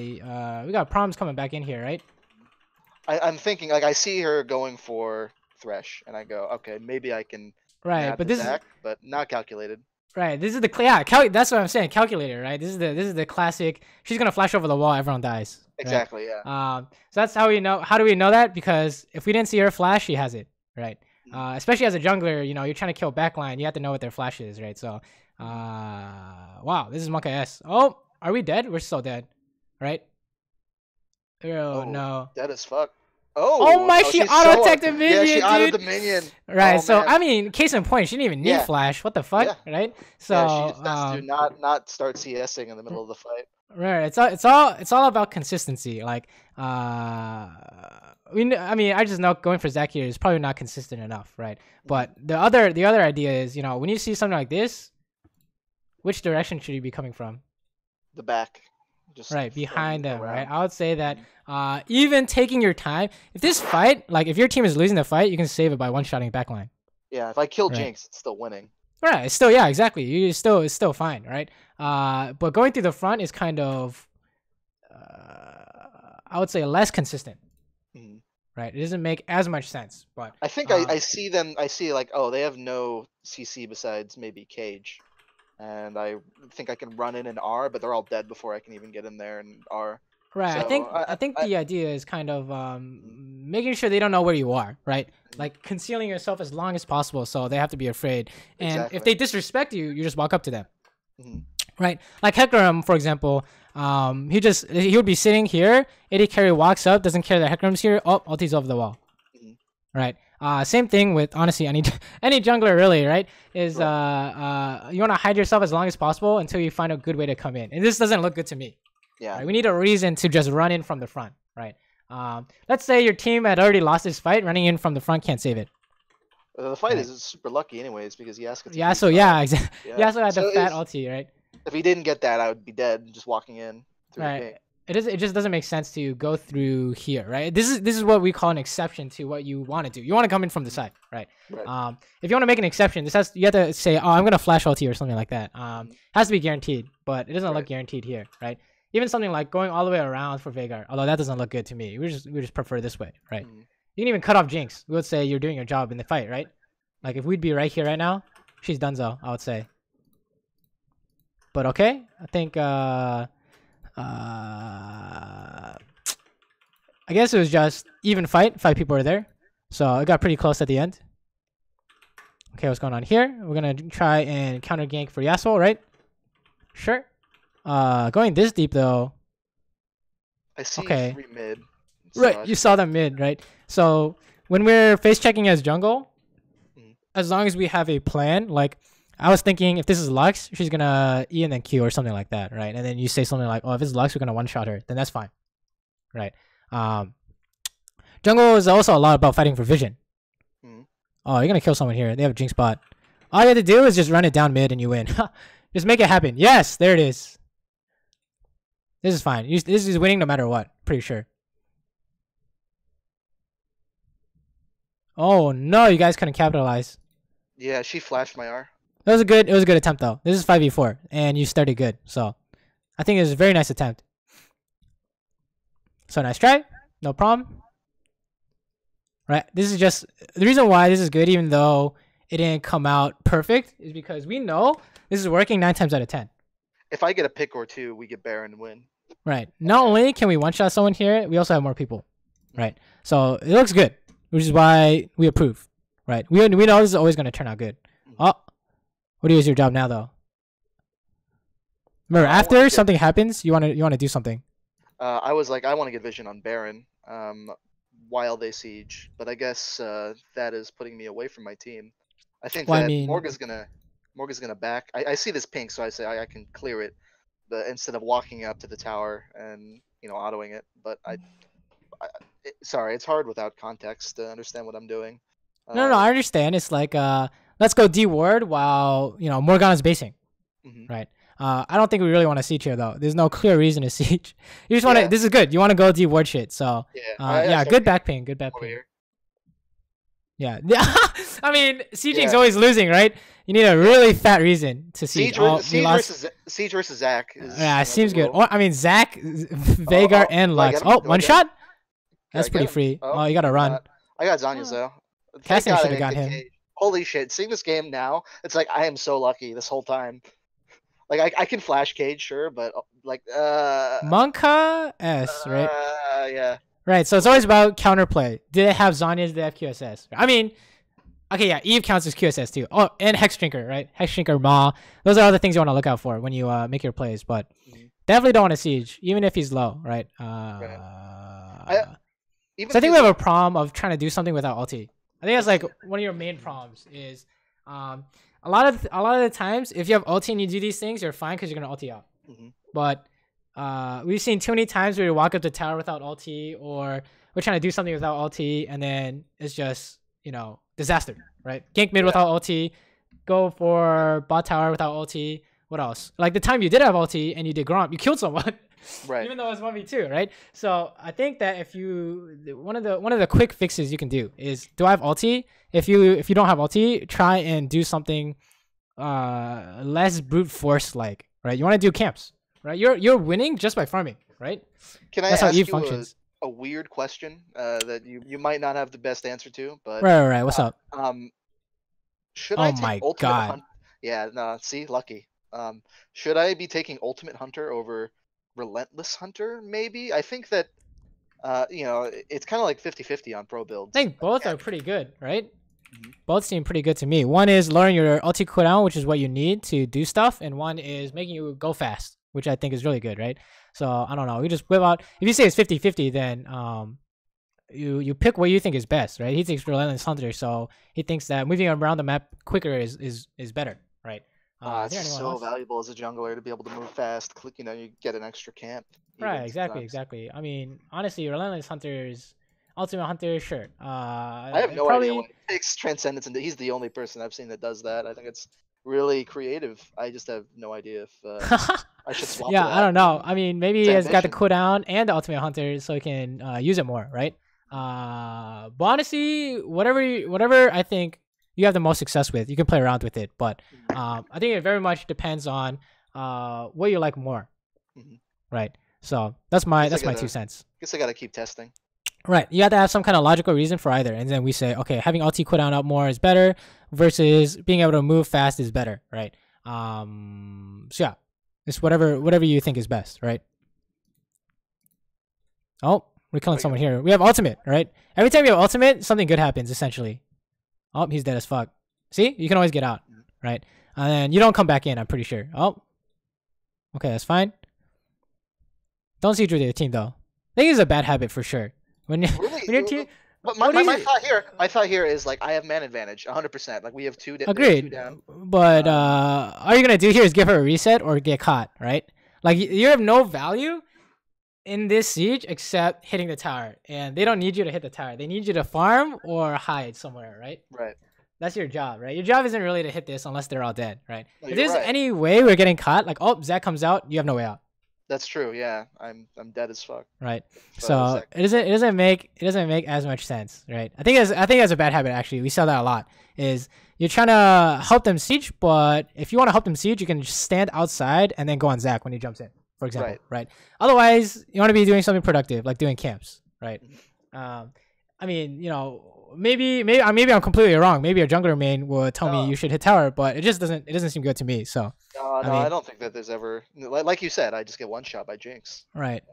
we got problems coming back in here, right?
I'm thinking like I see her going for Thresh, and I go, okay, maybe I can
Right,
nab
but
the
this is
Zac, but not calculated.
right. This is the that's what I'm saying. Calculator, right? This is the classic. She's gonna flash over the wall. Everyone dies. Right?
Exactly, yeah.
So that's how we know. How do we know that? Because if we didn't see her flash, she has it, right? Especially as a jungler, you know, you're trying to kill backline. You have to know what their flash is, right? So, wow, this is Monka S. Oh, are we dead? We're so dead, right? Oh no.
Dead as fuck.
Oh my, she auto-attacked the minion,
yeah, she
dude.
autoed the minion.
Right,
Oh,
so
man.
I mean, case in point, she didn't even need flash. What the fuck, right? So
yeah, she just has to not start CSing in the middle of the fight.
Right, it's all about consistency. Like, I mean, I just know going for Zac here is probably not consistent enough, right? But the other idea is, you know, when you see something like this, which direction should you be coming from?
The back. Just
right behind them,
around.
right? I would say that even taking your time, if this fight, like if your team is losing the fight, you can save it by one-shotting backline.
Yeah, if I kill Jinx, it's still winning.
Right, it's still, yeah, exactly. It's still fine, right? But going through the front is kind of, I would say, less consistent. Right, it doesn't make as much sense. But
I think I see them. I see like, oh, they have no CC besides maybe Cage. And I think I can run in and R, but they're all dead before I can even get in there and R.
Right. So I think the idea is kind of making sure they don't know where you are, right? Like concealing yourself as long as possible, so they have to be afraid. And if they disrespect you, you just walk up to them, right? Like Hecarim, for example, he would be sitting here. AD carry walks up, doesn't care that Hecarim's here. Oh, ulti's over the wall, right? Same thing with honestly any jungler really, right? Is you want to hide yourself as long as possible until you find a good way to come in, and this doesn't look good to me.
Yeah,
right? We need a reason to just run in from the front, right? Let's say your team had already lost this fight, running in from the front can't save it.
The fight is super lucky anyways because Yasuo.
Exactly. Yasuo had the fat ulti, right?
If he didn't get that, I would be dead just walking in.
Right. It just doesn't make sense to go through here, right? This is what we call an exception to what you want to do. You want to come in from the side, right? If you want to make an exception, you have to say, oh, I'm gonna flash ulti or something like that. Has to be guaranteed, but it doesn't look guaranteed here, right? Even something like going all the way around for Veigar, although that doesn't look good to me. We just prefer this way, right? You can even cut off Jinx. We would say you're doing your job in the fight, right? Like if we'd be right here right now, she's donezo, I would say. But okay, I think I guess it was just even fight. 5 people are there, so it got pretty close at the end. Okay, what's going on here? We're gonna try and counter gank for Yasuo, right? Sure. Going this deep though.
I see 3 mid.
Right, you saw them mid, right? So when we're face checking as jungle, as long as we have a plan, like I was thinking if this is Lux, she's gonna E and then Q or something like that, right? And then you say something like, oh, if it's Lux, we're gonna one-shot her, then that's fine. Right. Jungle is also a lot about fighting for vision. Oh, you're gonna kill someone here. They have a Jinx bot. All you have to do is just run it down mid and you win. Just make it happen. Yes, there it is. This is fine. This is winning no matter what. Pretty sure. Oh no, you guys couldn't capitalize.
Yeah, she flashed my R.
It was a good attempt though. This is 5v4 and you started good. So I think it was a very nice attempt. So nice try. No problem. Right. This is just the reason why this is good, even though it didn't come out perfect, is because we know this is working 9 times out of 10.
If I get a pick or 2, we get Baron and win.
Right. Not only can we one-shot someone here, we also have more people. Right. So it looks good, which is why we approve. Right. We know this is always going to turn out good. Oh, what is your job now though? Remember, after something happens, you want to do something.
I was like, I want to get vision on Baron while they siege, but I guess that is putting me away from my team. I think that Morga's gonna back. I see this pink, so I say I can clear it, but instead of walking up to the tower and autoing it. But sorry, it's hard without context to understand what I'm doing.
No, I understand. It's like let's go D ward while Morgana's basing, right? I don't think we really want to siege here though. There's no clear reason to siege. You just want to. This is good. You want to go D ward shit. So yeah, good back ping. Good back ping. Yeah. I mean, sieging's always losing, right? You need a really fat reason to siege.
Siege versus Zac.
Yeah, seems good. Or, I mean, Zac, Veigar, and Lux. Oh, one shot. That's pretty free.
Oh,
Oh, you gotta run.
I got Zanya's
Oh.
though. Thank
Casting
God I
should have
didn't
got
get
him.
Cage. Holy shit! Seeing this game now, it's like I am so lucky this whole time. Like I can flash Cage, sure, but like
Monka S, right?
Yeah.
Right. So it's always about counterplay. Did it have Zanyas? Did it have QSS? I mean, okay, yeah, Eve counts as QSS too. Oh, and Hex Drinker, right? Hex Drinker, Ma. Those are other things you want to look out for when you make your plays. But definitely don't want to siege, even if he's low, right? So I think we have a problem of trying to do something without ulti. I think that's like one of your main problems is a lot of the times if you have ulti and you do these things, you're fine because you're gonna ulti out. But we've seen too many times where you walk up the tower without ulti, or we're trying to do something without ulti, and then it's just disaster, right? Gank mid without ulti, go for bot tower without ulti. What else? Like the time you did have ulti and you did Gromp, you killed someone. Right. Even though it was 1v2, right? So I think that if you one of the quick fixes you can do is, do I have ulti? If you don't have ulti, try and do something less brute force like, right? You want to do camps, right? You're winning just by farming, right?
Can I
That's
ask
how Eve
you
functions.
a weird question that you might not have the best answer to, but
Right. What's up?
Should I take ultimate
God.
Yeah, no, see, lucky. Should I be taking ultimate hunter over relentless hunter? Maybe. I think that it's kind of like 50-50 on pro builds.
I think both are pretty good, right? Both seem pretty good to me. One is lowering your ulti cooldown, which is what you need to do stuff, and one is making you go fast, which I think is really good, right? So I don't know. We just whip out. If you say it's 50-50, then you pick what you think is best, right? He thinks relentless hunter, so he thinks that moving around the map quicker is better, right?
It's so valuable as a jungler to be able to move fast. You get an extra camp.
Right, exactly. I mean, honestly, relentless hunters, ultimate hunter, sure.
I have no idea what takes transcendence, and he's the only person I've seen that does that. I think it's really creative. I just have no idea if I should swap.
Yeah, I don't know. I mean, maybe it's got the cooldown and the ultimate hunter, so he can use it more, right? But honestly, whatever I think you have the most success with, you can play around with it. But I think it very much depends on what you like more, right? So that's my 2 cents.
Guess I gotta keep testing.
Right, you have to have some kind of logical reason for either, and then we say, okay, having ulti cooldown up more is better versus being able to move fast is better, right? So yeah, it's whatever you think is best, right? Oh, we're killing someone here. We have ultimate, right? Every time you have ultimate, something good happens essentially. Oh, he's dead as fuck. See, you can always get out, right? And then you don't come back in, I'm pretty sure. Oh, okay, that's fine. Don't siege with your team though. I think it's a bad habit for sure. When your team.
But my thought here is like I have man advantage 100%. Like we have two.
Agreed.
Two down.
But all you're gonna do here is give her a reset or get caught, right? Like you have no value in this siege except hitting the tower, and they don't need you to hit the tower. They need you to farm or hide somewhere, right?
Right.
That's your job, right? Your job isn't really to hit this unless they're all dead, right? If there's any way we're getting caught, like Zach comes out, you have no way out.
That's true. Yeah, I'm dead as fuck.
Right. So it doesn't make as much sense, right? I think that's a bad habit actually. We saw that a lot. Is you're trying to help them siege, but if you want to help them siege, you can just stand outside and then go on Zach when he jumps in, for example. Right. Otherwise, you want to be doing something productive, like doing camps, right? I mean, maybe I'm completely wrong. Maybe a jungler main will tell me you should hit tower, but it doesn't seem good to me. So
I don't think that there's ever, like you said, I just get one shot by Jinx.
Right.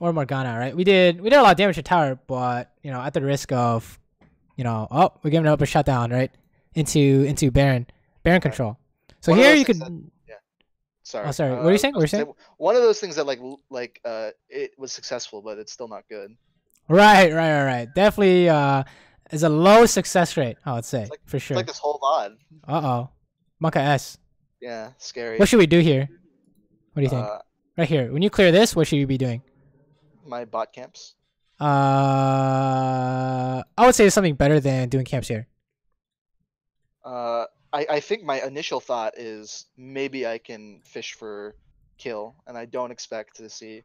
Or Morgana, right? We did a lot of damage to tower, but at the risk of, we're giving up a shutdown, right? Into Baron control. So here you could.
Sorry.
Oh, sorry. What are you saying?
One of those things that it was successful, but it's still not good.
Right. Definitely is a low success rate, I would say, for sure.
It's like this whole VOD.
Monka S.
Yeah, scary.
What should we do here? What do you think? Right here. When you clear this, what should you be doing?
My bot camps.
I would say something better than doing camps here.
I think my initial thought is maybe I can fish for kill, and I don't expect to see.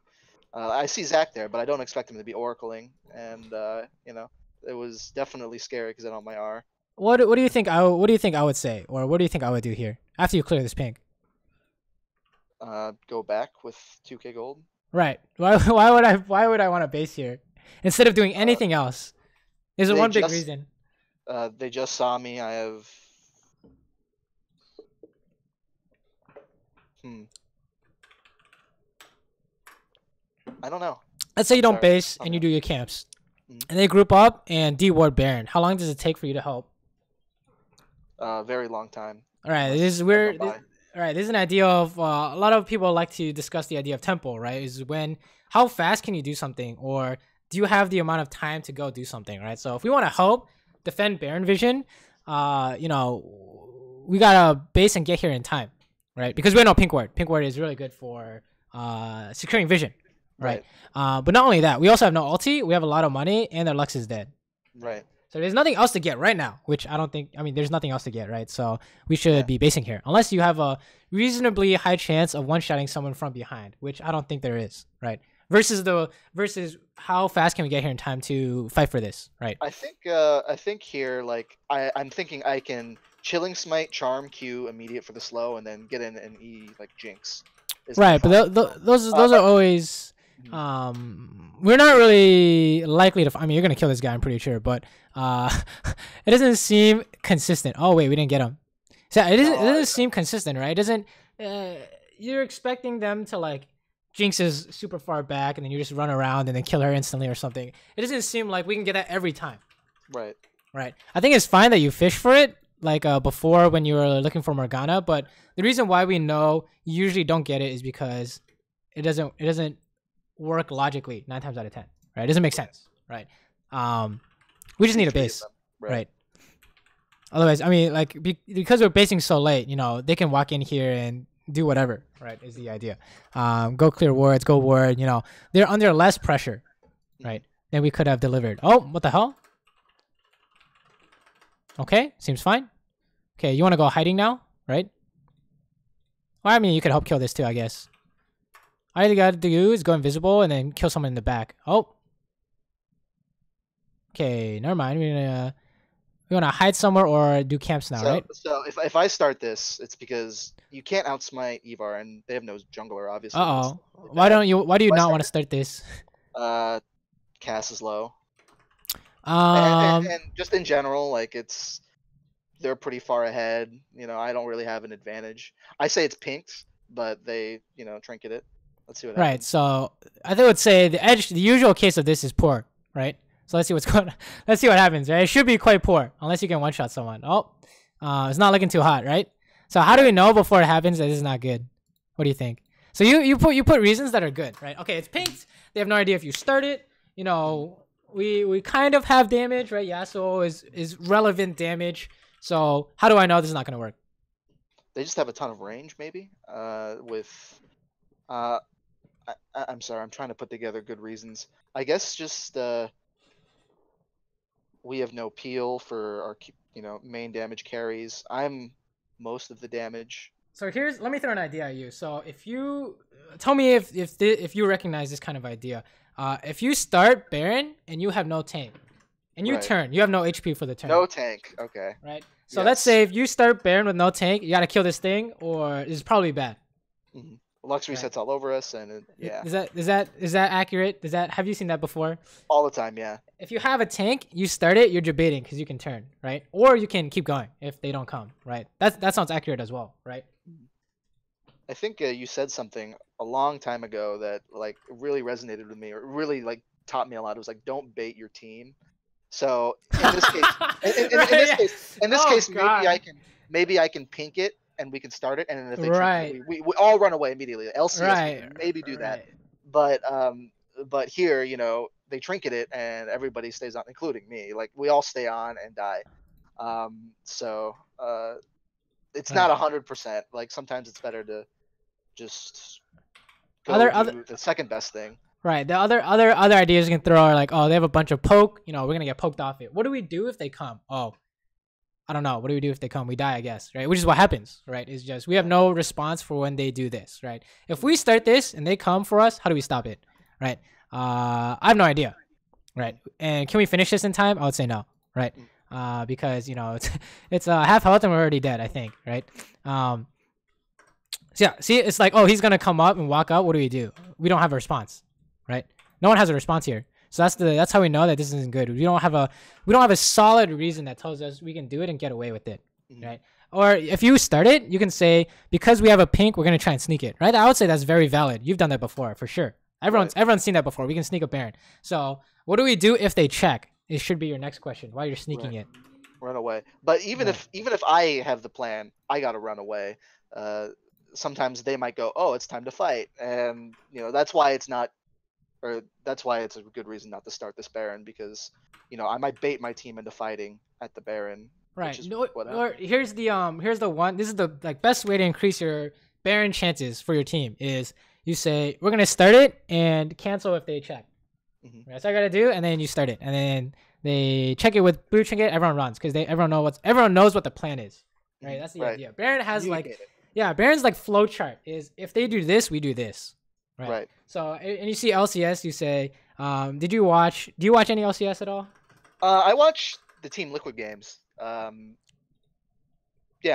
I see Zach there, but I don't expect him to be oracling, and it was definitely scary because I don't have my R.
What do you think I would say, or what do you think I would do here after you clear this pink?
Go back with 2k gold.
Right. Why would I want to base here? instead of doing anything else. There's one big reason.
They just saw me. I have. I don't know.
Let's say you don't base and you do your camps, and they group up and de-ward Baron. How long does it take for you to help?
Very long time.
All right, this is where. All right, this is an idea of a lot of people like to discuss the idea of tempo, right? Is how fast can you do something, or do you have the amount of time to go do something, right? So if we want to help defend Baron vision, you know, we gotta base and get here in time, right? Because we know pink ward. Pink ward is really good for securing vision, right? But not only that, we also have no ulti. We have a lot of money, and their Lux is dead.
Right.
So there's nothing else to get right now, which I don't think. I mean, there's nothing else to get, right? So we should be basing here, unless you have a reasonably high chance of one-shotting someone from behind, which I don't think there is, right? Versus how fast can we get here in time to fight for this, right?
I think here, like I'm thinking I can chilling smite, charm, Q immediate for the slow, and then get in an E like Jinx.
Right, but those are always. We're not really likely to. I mean, you're gonna kill this guy, I'm pretty sure, but it doesn't seem consistent. Oh wait, we didn't get him. So it doesn't seem consistent, right? It doesn't. You're expecting them to like Jinx is super far back, and then you just run around and then kill her instantly or something. It doesn't seem like we can get that every time.
Right.
Right. I think it's fine that you fish for it, like before when you were looking for Morgana, but the reason why we know you usually don't get it is because it doesn't work logically 9 times out of 10, right? It doesn't make sense, right? We just need a base, right? Otherwise, I mean, like because we're basing so late, you know, they can walk in here and do whatever, right? Is the idea. Go clear wards, go ward, you know, they're under less pressure, right? Than we could have delivered. Oh, what the hell? Okay, seems fine. Okay, you want to go hiding now, right? Well, I mean, you could help kill this too, I guess. All you gotta do is go invisible and then kill someone in the back. Oh. Okay, never mind. We wanna hide somewhere or do camps now, right?
So if I start this, it's because you can't outsmite Evar and they have no jungler, obviously.
Why do you not want to start this?
Cass is low. And just in general, like they're pretty far ahead. You know, I don't really have an advantage. I say it's pinked, but they, you know, trinket it. Let's see what happens. Right,
so I would say the usual case of this is poor, right? So let's see what's going on. Let's see what happens, right? It should be quite poor, unless you can one-shot someone. Oh, it's not looking too hot, right? So how do we know before it happens that this is not good? What do you think? So you put reasons that are good, right? Okay, it's pinked. They have no idea if you start it. You know, we kind of have damage, right? Yasuo is relevant damage. So how do I know this is not going to work?
They just have a ton of range, maybe. I'm sorry, I'm trying to put together good reasons. I guess just we have no peel for our, you know, main damage carries. I'm most of the damage.
So let me throw an idea at you. So if you tell me if you recognize this kind of idea, if you start Baron and you have no tank, and you turn, you have no HP for the turn.
No tank, okay.
Right. So let's say if you start Baron with no tank, you gotta kill this thing, or it's probably bad.
Lux resets all over us, and yeah.
Is that accurate? Have you seen that before?
All the time, yeah.
If you have a tank, you start it, you're debating because you can turn, right? Or you can keep going if they don't come, right? That sounds accurate as well, right?
I think you said something a long time ago that like really resonated with me, or really like taught me a lot. It was like, don't bait your team. So in this case, in this case, maybe I can pink it and we can start it, and then if they trink, we all run away immediately. LCS maybe do that, but here, you know, they trinket it and everybody stays on, including me. Like we all stay on and die. So it's not 100%. Like sometimes it's better to just go do the second best thing.
Right. The other ideas you can throw are like, oh, they have a bunch of poke. You know, we're gonna get poked off it. What do we do if they come? Oh, I don't know. What do we do if they come? We die, I guess. Right. Which is what happens. Right. It's just we have no response for when they do this. Right. If we start this and they come for us, how do we stop it? Right. I have no idea. Right. And can we finish this in time? I would say no. Right. Because you know it's half health and we're already dead, I think. Right. So yeah. See, it's like, oh, he's gonna come up and walk up. What do? We don't have a response. Right? No one has a response here. So that's how we know that this isn't good. We don't have a solid reason that tells us we can do it and get away with it, right? Or if you start it, you can say, because we have a pink, we're gonna try and sneak it, right? I would say that's very valid. You've done that before for sure. Everyone's seen that before. We can sneak a Baron. So what do we do if they check? It should be your next question. While you're sneaking it,
run away. But even if I have the plan, I gotta run away. Sometimes they might go, oh, it's time to fight, and that's why it's not, or that's why it's a good reason not to start this Baron, because I might bait my team into fighting at the Baron.
Right. Or here's the one. This is the best way to increase your Baron chances for your team is you say we're gonna start it and cancel if they check. Right, that's all I gotta do, and then you start it, and then they check it with blue trinket. Everyone runs because everyone knows what the plan is. Right. That's the idea. Baron has Baron's flowchart is if they do this, we do this. Right. So and you see LCS, you say, do you watch any LCS at all?
I watch the Team Liquid games. Yeah.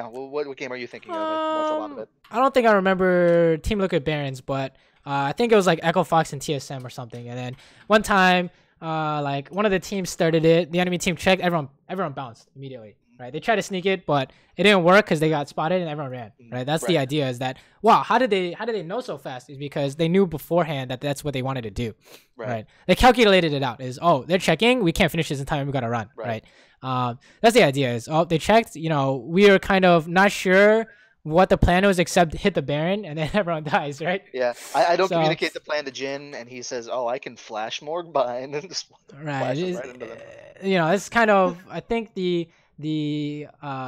Well, what game are you thinking of? I watch a lot of it.
I don't think I remember Team Liquid Barons, but I think it was like Echo Fox and TSM or something. And then one time, one of the teams started it. The enemy team checked. Everyone bounced immediately. Right? They tried to sneak it, but it didn't work because they got spotted and everyone ran. Right? That's the idea. Is that how did they know so fast? Is because they knew beforehand that that's what they wanted to do. Right? They calculated it out. Is they're checking. We can't finish this in time. We gotta run. Right? That's the idea. Is they checked. We are kind of not sure what the plan was except hit the Baron and then everyone dies. Right?
Yeah. I don't communicate the plan to Jin, and he says, "Oh, I can flash Morg behind and just flash him right into them."
It's kind of I think the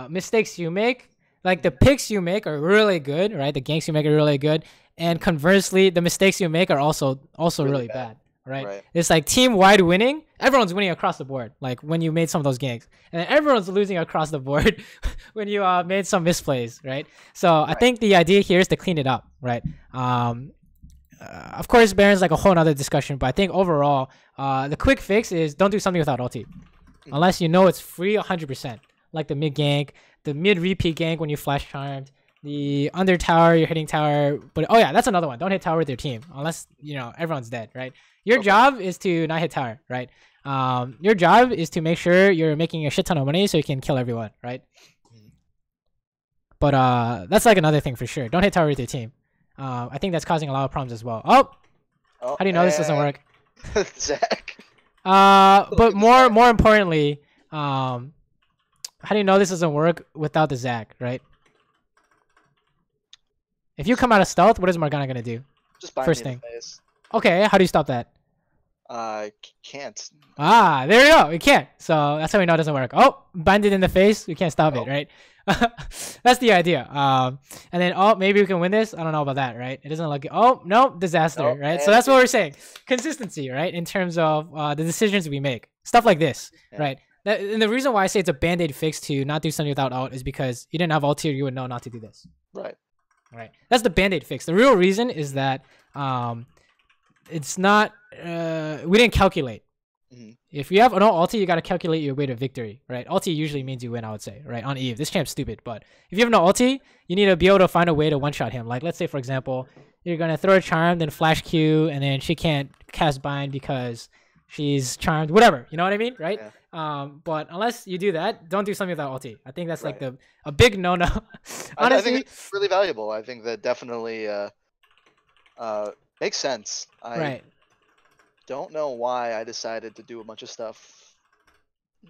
mistakes you make, like the picks you make are really good, right? The ganks you make are really good, and conversely, the mistakes you make are also really bad, right? It's like team-wide winning. Everyone's winning across the board, like when you made some of those ganks, and then everyone's losing across the board when you made some misplays, right? So I think the idea here is to clean it up, right? Of course, Baron's like a whole other discussion, but I think overall, the quick fix is don't do something without ulti. Unless you know it's free 100%. Like the mid gank, the mid repeat gank when you flash charmed, the under tower, you're hitting tower. But that's another one. Don't hit tower with your team unless everyone's dead, right? Your job is to not hit tower, right? Your job is to make sure you're making a shit ton of money so you can kill everyone, right? But that's like another thing for sure. Don't hit tower with your team. I think that's causing a lot of problems as well. How do you know this doesn't work?
Zach.
But more importantly, how do you know this doesn't work without the Zach, right? If you come out of stealth, what is Morgana gonna do?
Just bind
first
me
thing.
in the face.
Okay, how do you stop that?
Can't.
There you go. We can't. So that's how we know it doesn't work. Bind it in the face. We can't stop it, right? That's the idea. And then maybe we can win this. I don't know about that, right? It doesn't look. No, disaster, right? So that's what we're saying. Consistency, right? In terms of the decisions we make, stuff like this, right? And the reason why I say it's a band-aid fix to not do something without ult is because you didn't have ulti, or you would know not to do this. Right. That's the band-aid fix. The real reason is that it's not. We didn't calculate. If you have no ulti, you gotta calculate your way to victory, right? Ulti usually means you win, I would say, right? On Eve, this champ's stupid, but if you have no ulti, you need to be able to find a way to one-shot him. Like, let's say, for example, you're gonna throw a charm, then flash Q, and then she can't cast bind because she's charmed, whatever. You know what I mean, right? But unless you do that, don't do something without ulti. I think that's like a big no-no.
Honestly, I think it's really valuable. I think that definitely makes sense. I don't know why I decided to do a bunch of stuff.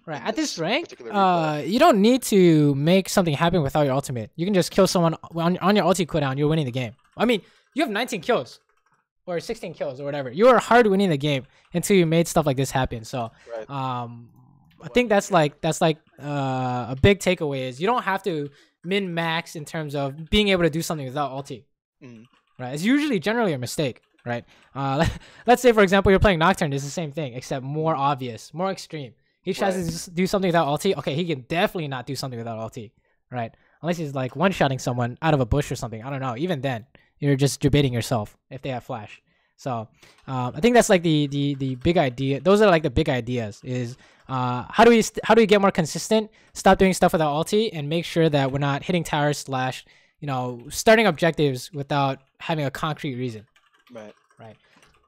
Right, at this rank, you don't need to make something happen without your ultimate. You can just kill someone on your ulti cooldown. You're winning the game. I mean, you have 19 kills. Or 16 kills or whatever. You were hard winning the game until you made stuff like this happen. So I think that's like a big takeaway is you don't have to min max in terms of being able to do something without ulti. Right? It's usually generally a mistake, right? Let's say for example you're playing Nocturne, it's the same thing except more obvious, more extreme. He tries to just do something without ulti. Okay, he can definitely not do something without ulti, right? Unless he's like one-shotting someone out of a bush or something. I don't know. Even then, you're just debating yourself if they have flash. So I think that's like the big idea. Those are like the big ideas is how do we get more consistent, stop doing stuff without ulti, and make sure that we're not hitting towers / starting objectives without having a concrete reason.
Right.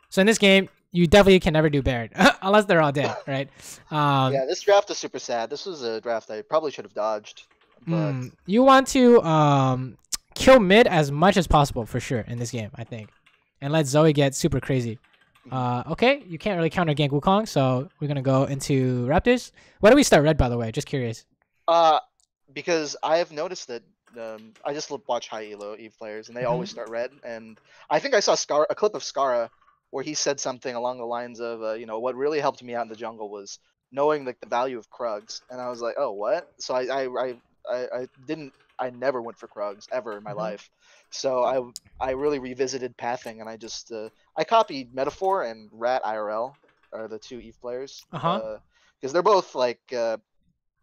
So in this game, you definitely can never do Baron unless they're all dead, right?
Yeah, this draft is super sad. This was a draft I probably should have dodged, but
you want to kill mid as much as possible for sure in this game, I think, and let Zoe get super crazy. Okay, you can't really counter gank Wukong, so we're gonna go into Raptors. Why do we start red, by the way? Just curious.
Because I have noticed that I just watch high elo Eve players, and they always start red. And I think I saw a clip of Skara where he said something along the lines of, you know, what really helped me out in the jungle was knowing like the value of Krugs. And I was like, oh, what? So I never went for Krugs ever in my life. So I really revisited pathing, and I just I copied Metaphor and Rat IRL are the two Eve players. Because they're both like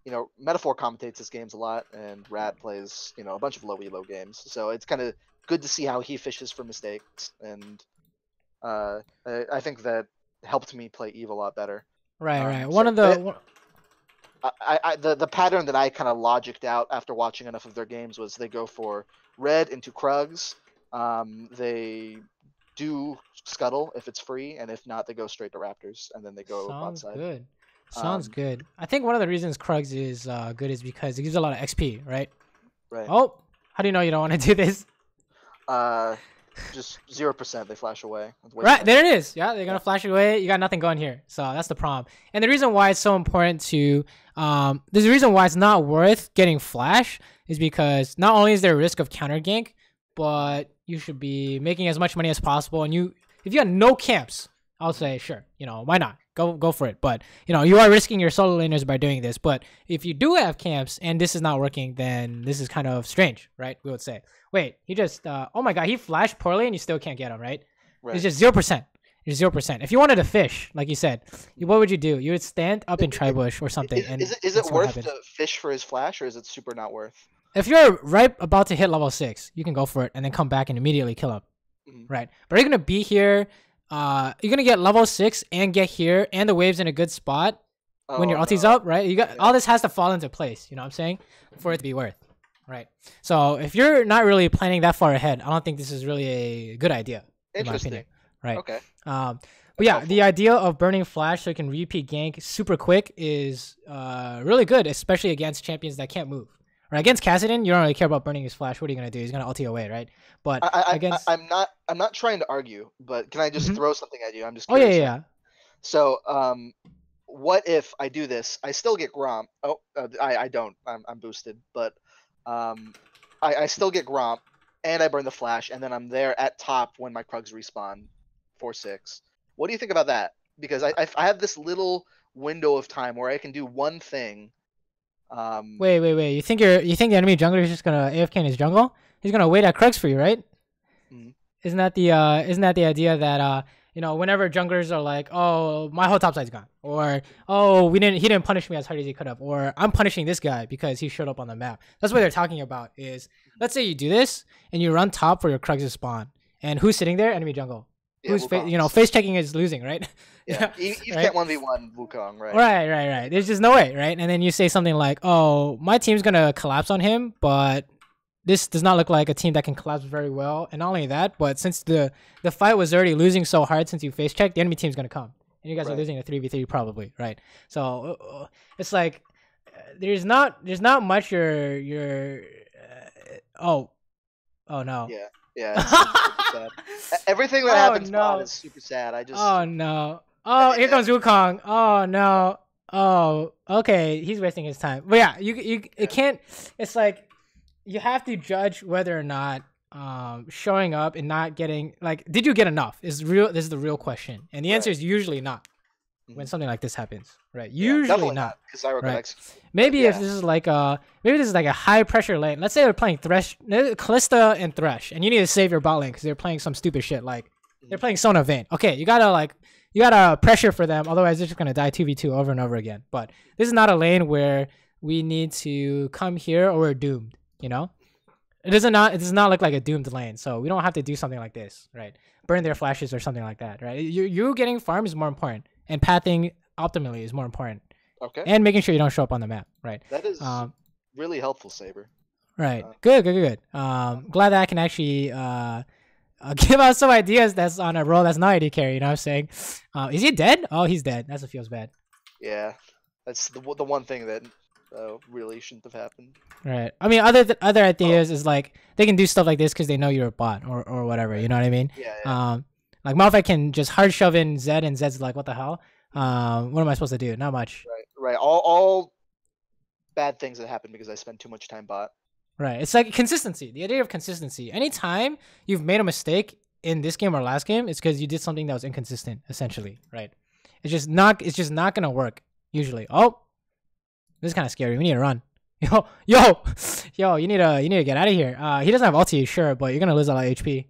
you know, Metaphor commentates his games a lot, and Rat plays, you know, a bunch of low elo games. So it's kind of good to see how he fishes for mistakes, and I think that helped me play Eve a lot better.
Right.
The pattern that I kind of logicked out after watching enough of their games was they go for red into Krugs. They do scuttle if it's free, and if not, they go straight to Raptors, and then they go bot side.
Good. Sounds good. I think one of the reasons Krugs is good is because it gives a lot of XP, right?
Right.
Oh, how do you know you don't want to do this?
Just 0%. They flash away.
Right, there it is. Yeah, they're gonna flash away. You got nothing going here, so that's the problem. And the reason why it's so important to there's a reason why it's not worth getting flash is because not only is there a risk of counter gank, but you should be making as much money as possible. And if you got no camps, I'll say sure, you know, why not? Go for it. But you know, you are risking your solo laners by doing this. But if you do have camps and this is not working, then this is kind of strange, right? We would say, wait, he just oh my god, he flashed poorly and you still can't get him, right? It's just 0%. It's 0%. If you wanted to fish, like you said, what would you do? You would stand up in Tribush or something.
Is it worth to fish for his flash, or is it super not worth?
If you're right about to hit level 6, you can go for it and then come back and immediately kill him, right? But are you gonna be here? You're gonna get level 6 and get here, and the wave's in a good spot when your ulti's up, right? You got all this has to fall into place. You know what I'm saying? For it to be worth, right? So if you're not really planning that far ahead, I don't think this is really a good idea. In my opinion, right? Okay. But yeah, the idea of burning flash so you can repeat gank super quick is really good, especially against champions that can't move. Right, against Kassadin, you don't really care about burning his flash. What are you gonna do? He's gonna ulti away, right? But against
I'm not trying to argue, but can I just throw something at you? I'm just curious.
Oh yeah.
So what if I do this? I still get Gromp. Oh, I don't. I'm boosted, but I still get Gromp, and I burn the flash, and then I'm there at top when my Krugs respawn 4/6. What do you think about that? Because I have this little window of time where I can do one thing.
Wait. You think the enemy jungler is just gonna AFK in his jungle? He's gonna wait at Krugs for you, right? Isn't that the idea that you know, whenever junglers are like, oh, my whole top side's gone, or oh, he didn't punish me as hard as he could have, or I'm punishing this guy because he showed up on the map. That's what they're talking about. Is let's say you do this and you run top for your Krugs to spawn, and who's sitting there? Enemy jungle. Yeah, who's face checking is losing, right?
Yeah, you can't 1v1 Wukong, right?
Right. There's just no way, right? And then you say something like, "Oh, my team's gonna collapse on him, but this does not look like a team that can collapse very well." And not only that, but since the fight was already losing so hard since you face checked, the enemy team's gonna come, and you guys are losing a 3v3 probably, right? So it's like there's not much oh no.
Yeah. It's sad. Everything that happens is super sad.
Oh no. Oh, here comes Wukong. Oh no. Oh, okay. He's wasting his time. But yeah, it can't. It's like you have to judge whether or not showing up and not getting, like, did you get enough? This is the real question, and the answer is usually not. When something like this happens, right? Usually not. Right? Maybe if this is like a high pressure lane. Let's say they're playing Thresh, Callista and Thresh, and you need to save your bot lane because they're playing some stupid shit like they're playing Sona Vayne. Okay, you gotta pressure for them, otherwise they're just gonna die 2v2 over and over again. But this is not a lane where we need to come here or we're doomed. You know, it does not look like a doomed lane, so we don't have to do something like this, right? Burn their flashes or something like that, right? You getting farm is more important. And pathing optimally is more important. Okay. And making sure you don't show up on the map, right?
That is really helpful, Saber.
Right. Good. Glad that I can actually give out some ideas that's on a roll that's not AD carry. You know what I'm saying? Is he dead? Oh, he's dead. That's what feels bad.
Yeah, that's the one thing that really shouldn't have happened.
Right. I mean, other ideas is like they can do stuff like this because they know you're a bot or whatever. You know what I mean?
Yeah.
Like Malphite can just hard shove in Zed, and Zed's like, what the hell? What am I supposed to do? Not much.
Right. All bad things that happen because I spend too much time bot.
Right. It's like consistency. The idea of consistency. Anytime you've made a mistake in this game or last game, it's because you did something that was inconsistent, essentially. Right. It's just not gonna work usually. Oh, this is kind of scary. We need to run. Yo, you need to get out of here. He doesn't have ulti, sure, but you're gonna lose a lot of HP.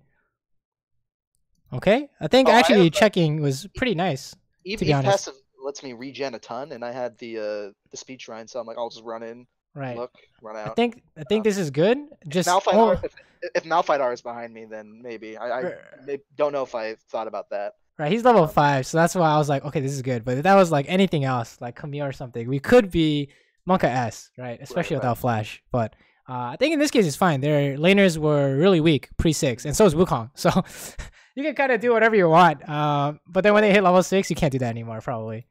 Okay, I think actually checking was pretty nice.
Eve passive lets me regen a ton, and I had the speed shrine, so I'm like, I'll just run in, look, run out.
I think this is good. Just
if Malphite R is behind me, then maybe I don't know if I thought about that.
Right, he's level 5, so that's why I was like, okay, this is good. But if that was like anything else, like Camille or something, we could be Monka S, right? Especially without Flash. But I think in this case it's fine. Their laners were really weak pre-6, and so is Wukong. So you can kind of do whatever you want. But then when they hit level 6, you can't do that anymore, probably.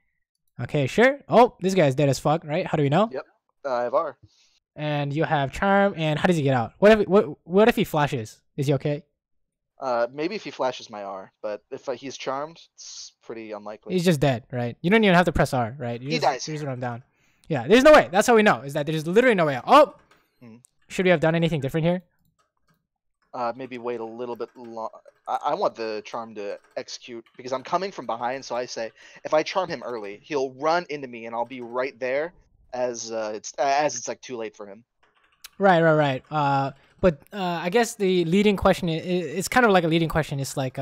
Okay, sure. Oh, this guy's dead as fuck, right? How do we know?
Yep, I have R.
And you have Charm, and how does he get out? What if he flashes? Is he okay?
Maybe if he flashes my R, but if he's charmed, it's pretty unlikely.
He's just dead, right? You don't even have to press R, right?
He dies.
You just run down. Yeah, there's no way. That's how we know, is that there's literally no way out. Oh! Should we have done anything different here?
Maybe wait a little bit long. I want the charm to execute, because I'm coming from behind, so I say, if I charm him early, he'll run into me, and I'll be right there as it's like too late for him.
Right. But I guess the leading question it's kind of like a leading question. It's like,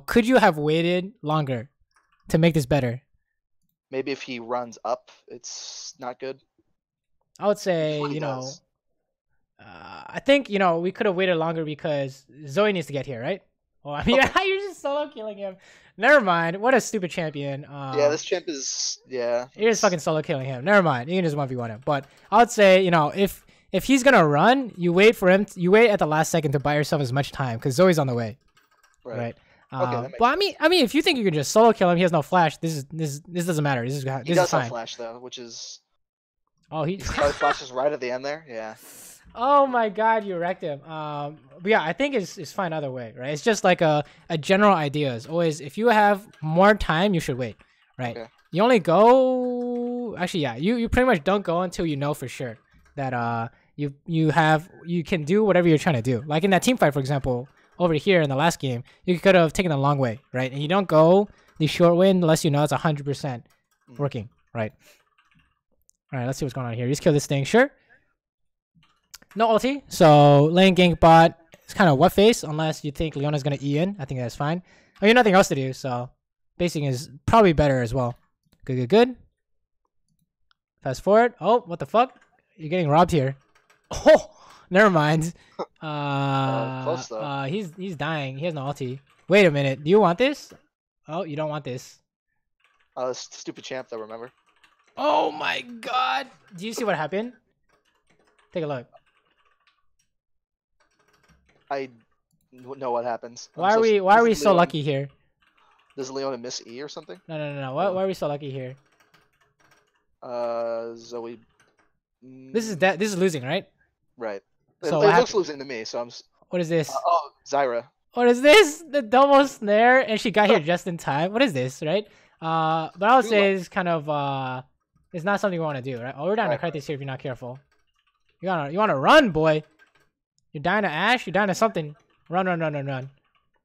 could you have waited longer to make this better?
Maybe if he runs up, it's not good.
I would say, I think, we could have waited longer because Zoe needs to get here, right? Well, I mean, you're just solo killing him. Never mind. What a stupid champion.
Yeah, this champ is, yeah.
You're just fucking solo killing him. Never mind. You can just 1v1 him. But I would say, if he's gonna run, you wait for him. You wait at the last second to buy yourself as much time because Zoe's on the way, right? But I mean, if you think you can just solo kill him, he has no flash. This doesn't matter. This
does
fine.
have flash though, which is.
Oh, he
flashes right at the end there. Yeah.
Oh my God, you wrecked him. But yeah, I think it's fine either way, right? It's just like a general idea is always if you have more time, you should wait, right? Okay. You only go. Actually, yeah, you pretty much don't go until you know for sure that you can do whatever you're trying to do. Like in that team fight, for example, over here in the last game, you could have taken the long way, right? And you don't go the short way unless you know it's 100% working, right? All right, let's see what's going on here. You just kill this thing, sure. No ulti, so lane gank bot. It's kind of what face unless you think Leona's gonna E in. I think that's fine. I mean, nothing else to do, so basing is probably better as well. Good. Fast forward. Oh, what the fuck? You're getting robbed here. Oh, never mind.
Close though.
He's dying. He has no ulti. Wait a minute. Do you want this? Oh, you don't want this.
Oh, this stupid champ though, remember?
Oh my God. Do you see what happened? Take a look.
I know what happens.
Why are we so lucky here?
Does Leona miss E or something?
No. Why are we so lucky here?
Zoe.
This is losing, right?
Right. So it looks losing to me, so I'm.
What is this?
Zyra.
What is this? The double snare, and she got here just in time. What is this, right? But I would say it's kind of it's not something we want to do, right? Oh, we're down to Crisis here if you're not careful. You want to run, boy. You're dying to Ashe. You're dying to something. Run. You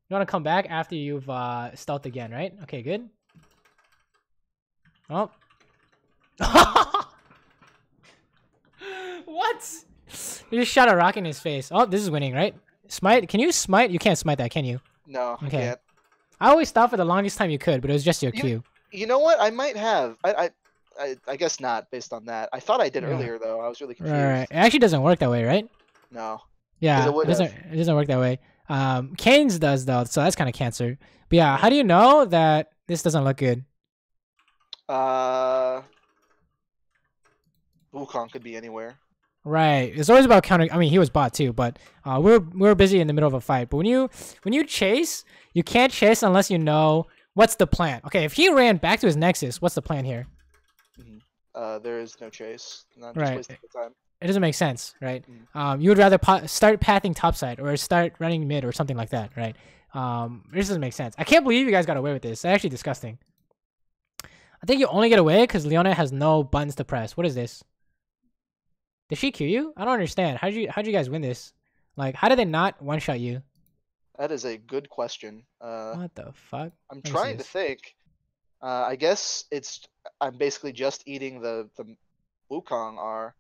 want to come back after you've stealthed again, right? Okay, good. Oh. What? You just shot a rock in his face. Oh, this is winning, right? Smite? Can you smite? You can't smite that, can you?
No,
okay.
I can't.
I always thought for the longest time you could, but it was just your Q.
You know what? I might have. I guess not based on that. I thought I did earlier though. I was really confused.
Right. It actually doesn't work that way, right?
No.
Yeah, it doesn't work that way. Kane's does though, so that's kind of cancer. But yeah, how do you know that this doesn't look good?
Wukong could be anywhere.
Right. It's always about counter. I mean, he was bot too, but we were busy in the middle of a fight. But when you chase, you can't chase unless you know what's the plan. Okay, if he ran back to his nexus, what's the plan here?
There is no chase. Not just
Right.
wasting the time.
It doesn't make sense, right? You would rather start pathing topside or start running mid or something like that, right? This doesn't make sense. I can't believe you guys got away with this. It's actually disgusting. I think you only get away because Leona has no buttons to press. What is this? Did she Q you? I don't understand. How'd you guys win this? Like, how did they not one-shot you?
That is a good question.
What the fuck?
I'm trying to think. I guess I'm basically just eating the Wukong R.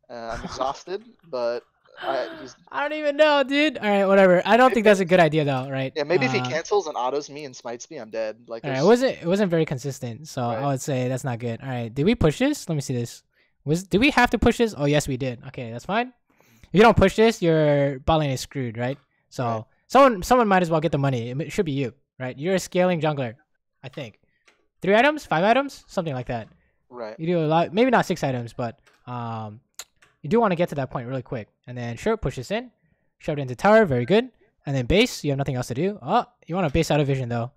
I'm exhausted, but
I don't even know, dude. All right, whatever. I don't think that's a good idea though, right?
Yeah, maybe if he cancels and autos me and smites me, I'm dead. Like,
all right, it wasn't very consistent, so
right.
I would say that's not good. All right, did we push this? Let me see this. Did we have to push this? Oh yes, we did. Okay, that's fine. If you don't push this, your bot lane is screwed, right? So someone might as well get the money. It should be you, right? You're a scaling jungler, I think. 3 items, 5 items, something like that.
Right.
You do a lot, maybe not 6 items, but you do want to get to that point really quick. And then sure, push this in, shove it into tower, very good. And then base, you have nothing else to do. Oh, you want to base out of vision though.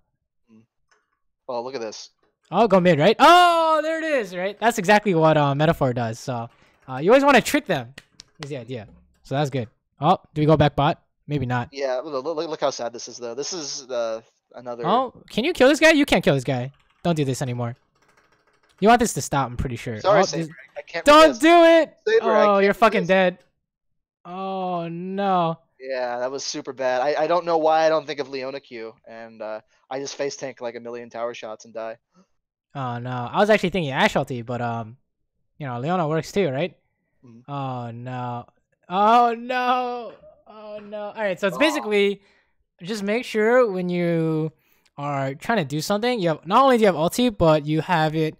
Oh, look at this.
Oh, go mid, right? Oh, there it is, right? That's exactly what Metaphor does. So you always want to trick them. Is the idea. So that's good. Oh, do we go back bot? Maybe not.
Yeah, look how sad this is though. This is another.
Oh, can you kill this guy? You can't kill this guy. Don't do this anymore. You want this to stop, I'm pretty sure.
Sorry,
oh,
Saber. I can't
don't
resist.
do it!
Saber,
oh, you're fucking dead. Oh, no.
Yeah, that was super bad. I don't know why I don't think of Leona Q, and I just face tank like a million tower shots and die.
Oh, no. I was actually thinking Ash ulti, but, you know, Leona works too, right? Oh, no. Oh, no. Oh, no. All right, so it's basically just make sure when you are trying to do something, you have not only do you have ulti, but you have it.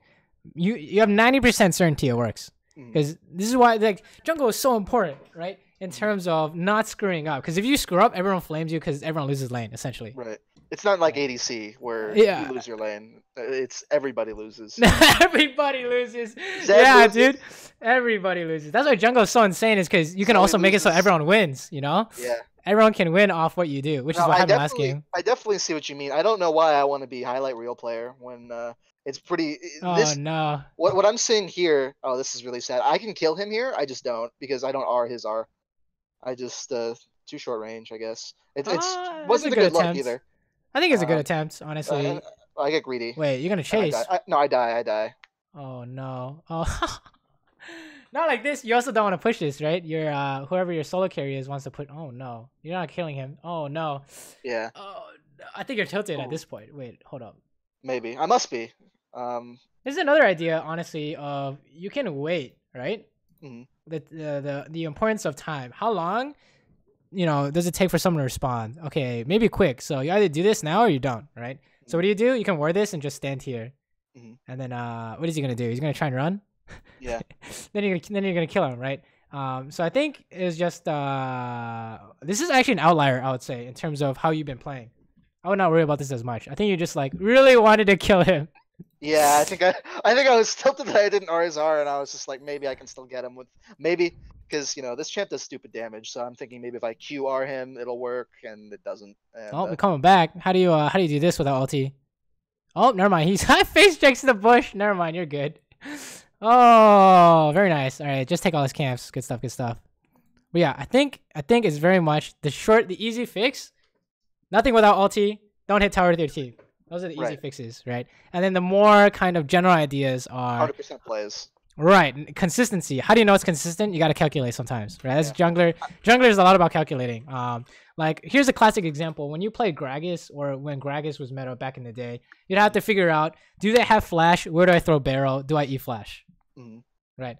You have 90% certainty it works, because this is why like jungle is so important, right? In terms of not screwing up, because if you screw up, everyone flames you because everyone loses lane essentially.
Right. It's not like ADC where you lose your lane. It's everybody loses.
Everybody loses.
Zed loses.
Dude. Everybody loses. That's why jungle is so insane, is because you can also make it so everyone wins. You know.
Yeah.
Everyone can win off what you do, which is what happened last game.
I definitely see what you mean. I don't know why I want to be highlight reel player when it's pretty.
No.
What I'm seeing here. Oh, this is really sad. I can kill him here. I just don't, because I don't R his R. I just too short range, I guess. It wasn't a good luck either.
I think it's a good attempt, honestly.
I get greedy.
Wait, you're gonna chase?
No, I die.
Oh no. Oh. Not like this. You also don't want to push this, right? Your whoever your solo carry is wants to put. Oh no, you're not killing him. Oh no.
Yeah.
Oh, I think you're tilted at this point. Wait, hold up.
Maybe I must be.
This is another idea, honestly. Of you can wait, right? The importance of time. How long, does it take for someone to respond? Okay, maybe quick. So you either do this now or you don't, right? So what do? You can wear this and just stand here, and then what is he gonna do? He's gonna try and run.
Yeah.
then you're gonna kill him, right? So I think it's just this is actually an outlier, I would say, in terms of how you've been playing. I would not worry about this as much. I think you just like really wanted to kill him.
Yeah, I think I was tilted that I didn't R his R, and I was just like, maybe I can still get him with because this champ does stupid damage. So I'm thinking maybe if I QR him, it'll work, and it doesn't. And,
we're coming back. How do you do this without ulti? Oh, never mind. He's face checks the bush. Never mind. You're good. Oh, very nice. All right, just take all his camps. Good stuff. But yeah, I think it's very much the easy fix. Nothing without ulti. Don't hit tower 13. Those are the easy fixes, right? And then the more kind of general ideas are
100% plays.
Right, consistency. How do you know it's consistent? You got to calculate sometimes, right? As jungler is a lot about calculating. Like here's a classic example. When you played Gragas, or when Gragas was meta back in the day, you'd have to figure out: do they have flash? Where do I throw barrel? Do I E flash? Right.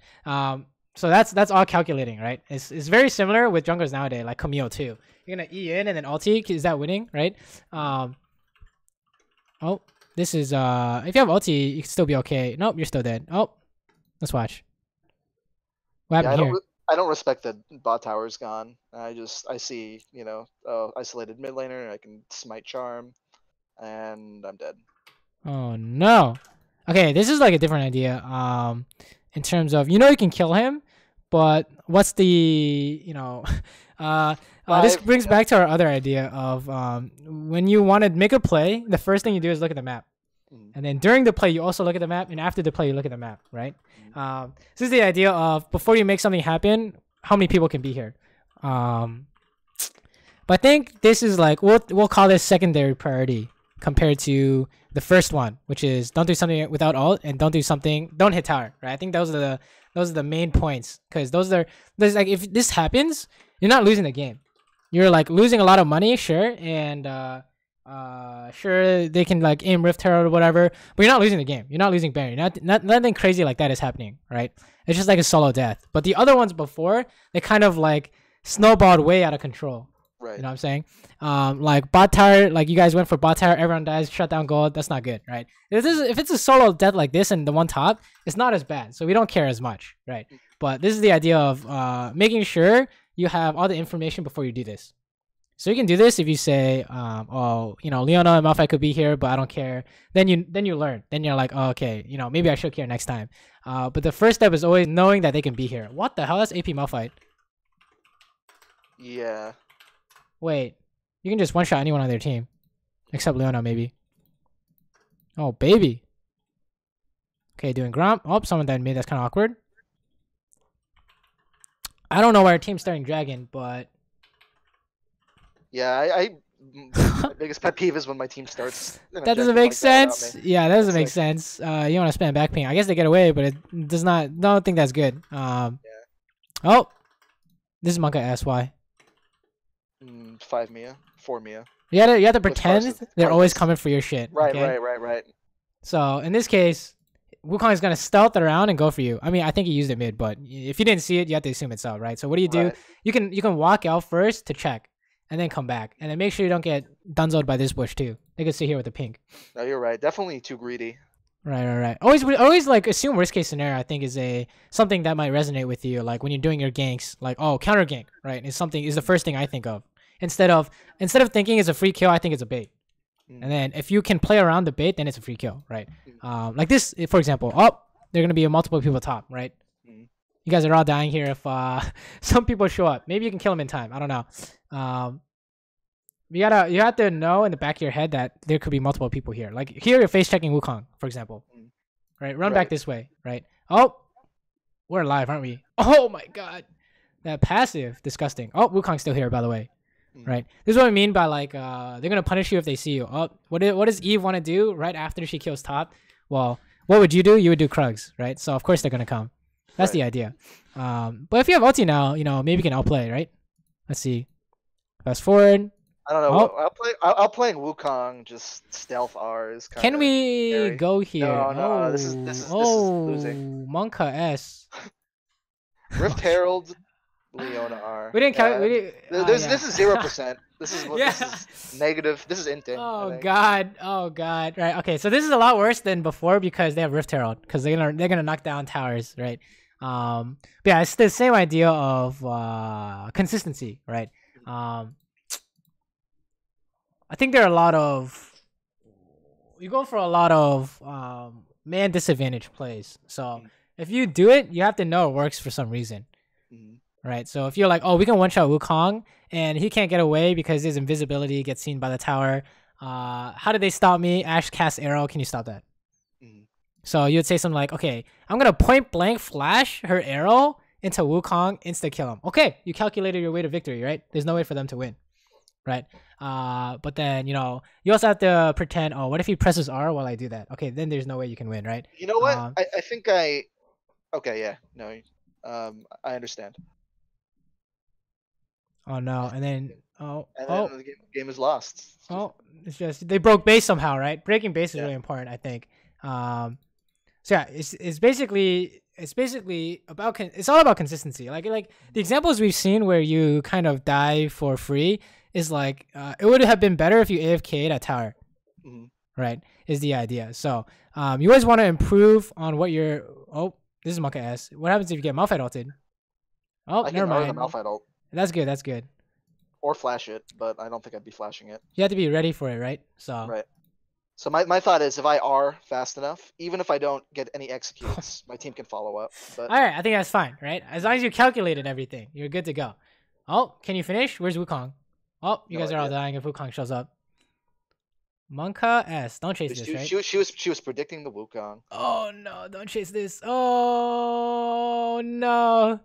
So that's all calculating, right? It's very similar with junglers nowadays, like Camille too. You're gonna E in and then ulti. Is that winning, right? Oh, this is if you have ulti, you can still be okay. Nope, you're still dead. Oh, let's watch. What happened here?
I don't respect that bot tower's gone. I see, isolated mid laner. I can smite charm, and I'm dead.
Oh no. Okay, this is like a different idea. In terms of you can kill him, but what's the this brings back to our other idea of when you want to make a play, the first thing you do is look at the map. And then during the play, you also look at the map, and after the play, you look at the map, right? This is the idea of before you make something happen, how many people can be here. But I think this is like we'll call this secondary priority compared to the first one, which is don't do something without ult and don't hit tower, right? I think those are the main points, because there's like if this happens, you're not losing the game. You're like losing a lot of money, sure, and sure they can like aim Rift Herald or whatever, but you're not losing the game. You're not losing Baron. Nothing crazy like that is happening, right? It's just like a solo death. But the other ones before, they kind of like snowballed way out of control.
Right.
You know what I'm saying? Like bot tower, like you guys went for bot tower, everyone dies, shut down gold. That's not good, right? If it's a solo death like this and the one top, it's not as bad, so we don't care as much, right? But this is the idea of making sure you have all the information before you do this. So you can do this if you say, Leona and Malphite could be here, but I don't care. Then you learn. Then you're like, oh, okay, maybe I should care next time. But the first step is always knowing that they can be here. What the hell? That's AP Malphite.
Yeah.
Wait, you can just one-shot anyone on their team. Except Leona, maybe. Oh, baby. Okay, doing Gromp. Oh, someone died mid. That's kind of awkward. I don't know why our team's starting Dragon, but...
Yeah, my biggest pet peeve is when my team starts.
That doesn't make sense. Yeah, that doesn't make sense. You want to spam back ping. I guess they get away, but it does not. Don't think that's good. Yeah. Oh, this is Monka SY.
5 Mia, 4 Mia.
You have to pretend they're always coming for your shit.
Right,
okay?
right.
So in this case, Wukong is gonna stealth around and go for you. I mean, I think he used it mid, but if you didn't see it, you have to assume it's up, right? So what do you do?
Right.
You can walk out first to check, and then come back, and then make sure you don't get dunzoed by this bush too. They could sit here with the pink.
No, you're right. Definitely too greedy.
Right. Always like assume worst case scenario. I think is something that might resonate with you. Like when you're doing your ganks, like counter-gank, right? Is the first thing I think of. Instead of thinking it's a free kill, I think it's a bait. And then if you can play around the bait, then it's a free kill, right? Like this, for example. Oh, there are gonna be multiple people top, right? You guys are all dying here. If some people show up, maybe you can kill them in time. I don't know. You have to know in the back of your head that there could be multiple people here. Like here, you're face checking Wukong, for example, right? Run back this way, right? Oh, we're alive, aren't we? Oh my god, that passive, disgusting. Oh, Wukong's still here, by the way. Right. This is what I mean by like they're gonna punish you if they see you. Oh, what does Eve want to do right after she kills top? Well, what would you do? You would do Krugs, right? So of course they're gonna come. That's the idea. But if you have ulti now, maybe you can outplay, right? Let's see. Fast forward.
I don't know. I'll play Wukong just stealth R is kind of
Can we
scary.
go here?
No. This is losing.
Monka S.
Rift Herald. Leona R.
We didn't count.
This is 0%. This is negative. This is inting.
Oh god. Right. Okay. So this is a lot worse than before because they have Rift Herald because they're gonna knock down towers, right? But yeah, it's the same idea of consistency, right? I think there are a lot of you go for a lot of man disadvantage plays. So if you do it, you have to know it works for some reason. Right, so if you're like, oh, we can one-shot Wukong, and he can't get away because his invisibility gets seen by the tower. How did they stop me? Ashe cast arrow. Can you stop that? So you would say something like, okay, I'm going to point-blank flash her arrow into Wukong, insta-kill him. Okay, you calculated your way to victory, right? There's no way for them to win, right? But then, you also have to pretend, oh, what if he presses R while I do that? Okay, then there's no way you can win, right?
You know what? I think Okay, yeah. No, I understand.
Oh no, and then
the game is lost.
It's just they broke base somehow, right? Breaking base is really important, I think. So yeah, it's basically about it's all about consistency. Like the examples we've seen where you kind of die for free is like it would have been better if you AFK'd at tower, right? Is the idea. So you always want to improve on what you're. Oh, this is Monka S. What happens if you get Malphite ulted? Oh, never mind.
Malphite ult.
That's good.
Or flash it, but I don't think I'd be flashing it.
You have to be ready for it, right? So
right. So my thought is, if I R fast enough, even if I don't get any executes, my team can follow up. But
All right, I think that's fine, right? As long as you calculated everything, you're good to go. Oh, can you finish? Where's Wukong? Oh, you
no
guys are all
idea.
dying if Wukong shows up. Monka S. Don't chase this,
She,
right?
she was predicting the Wukong.
Oh no, don't chase this. Oh no.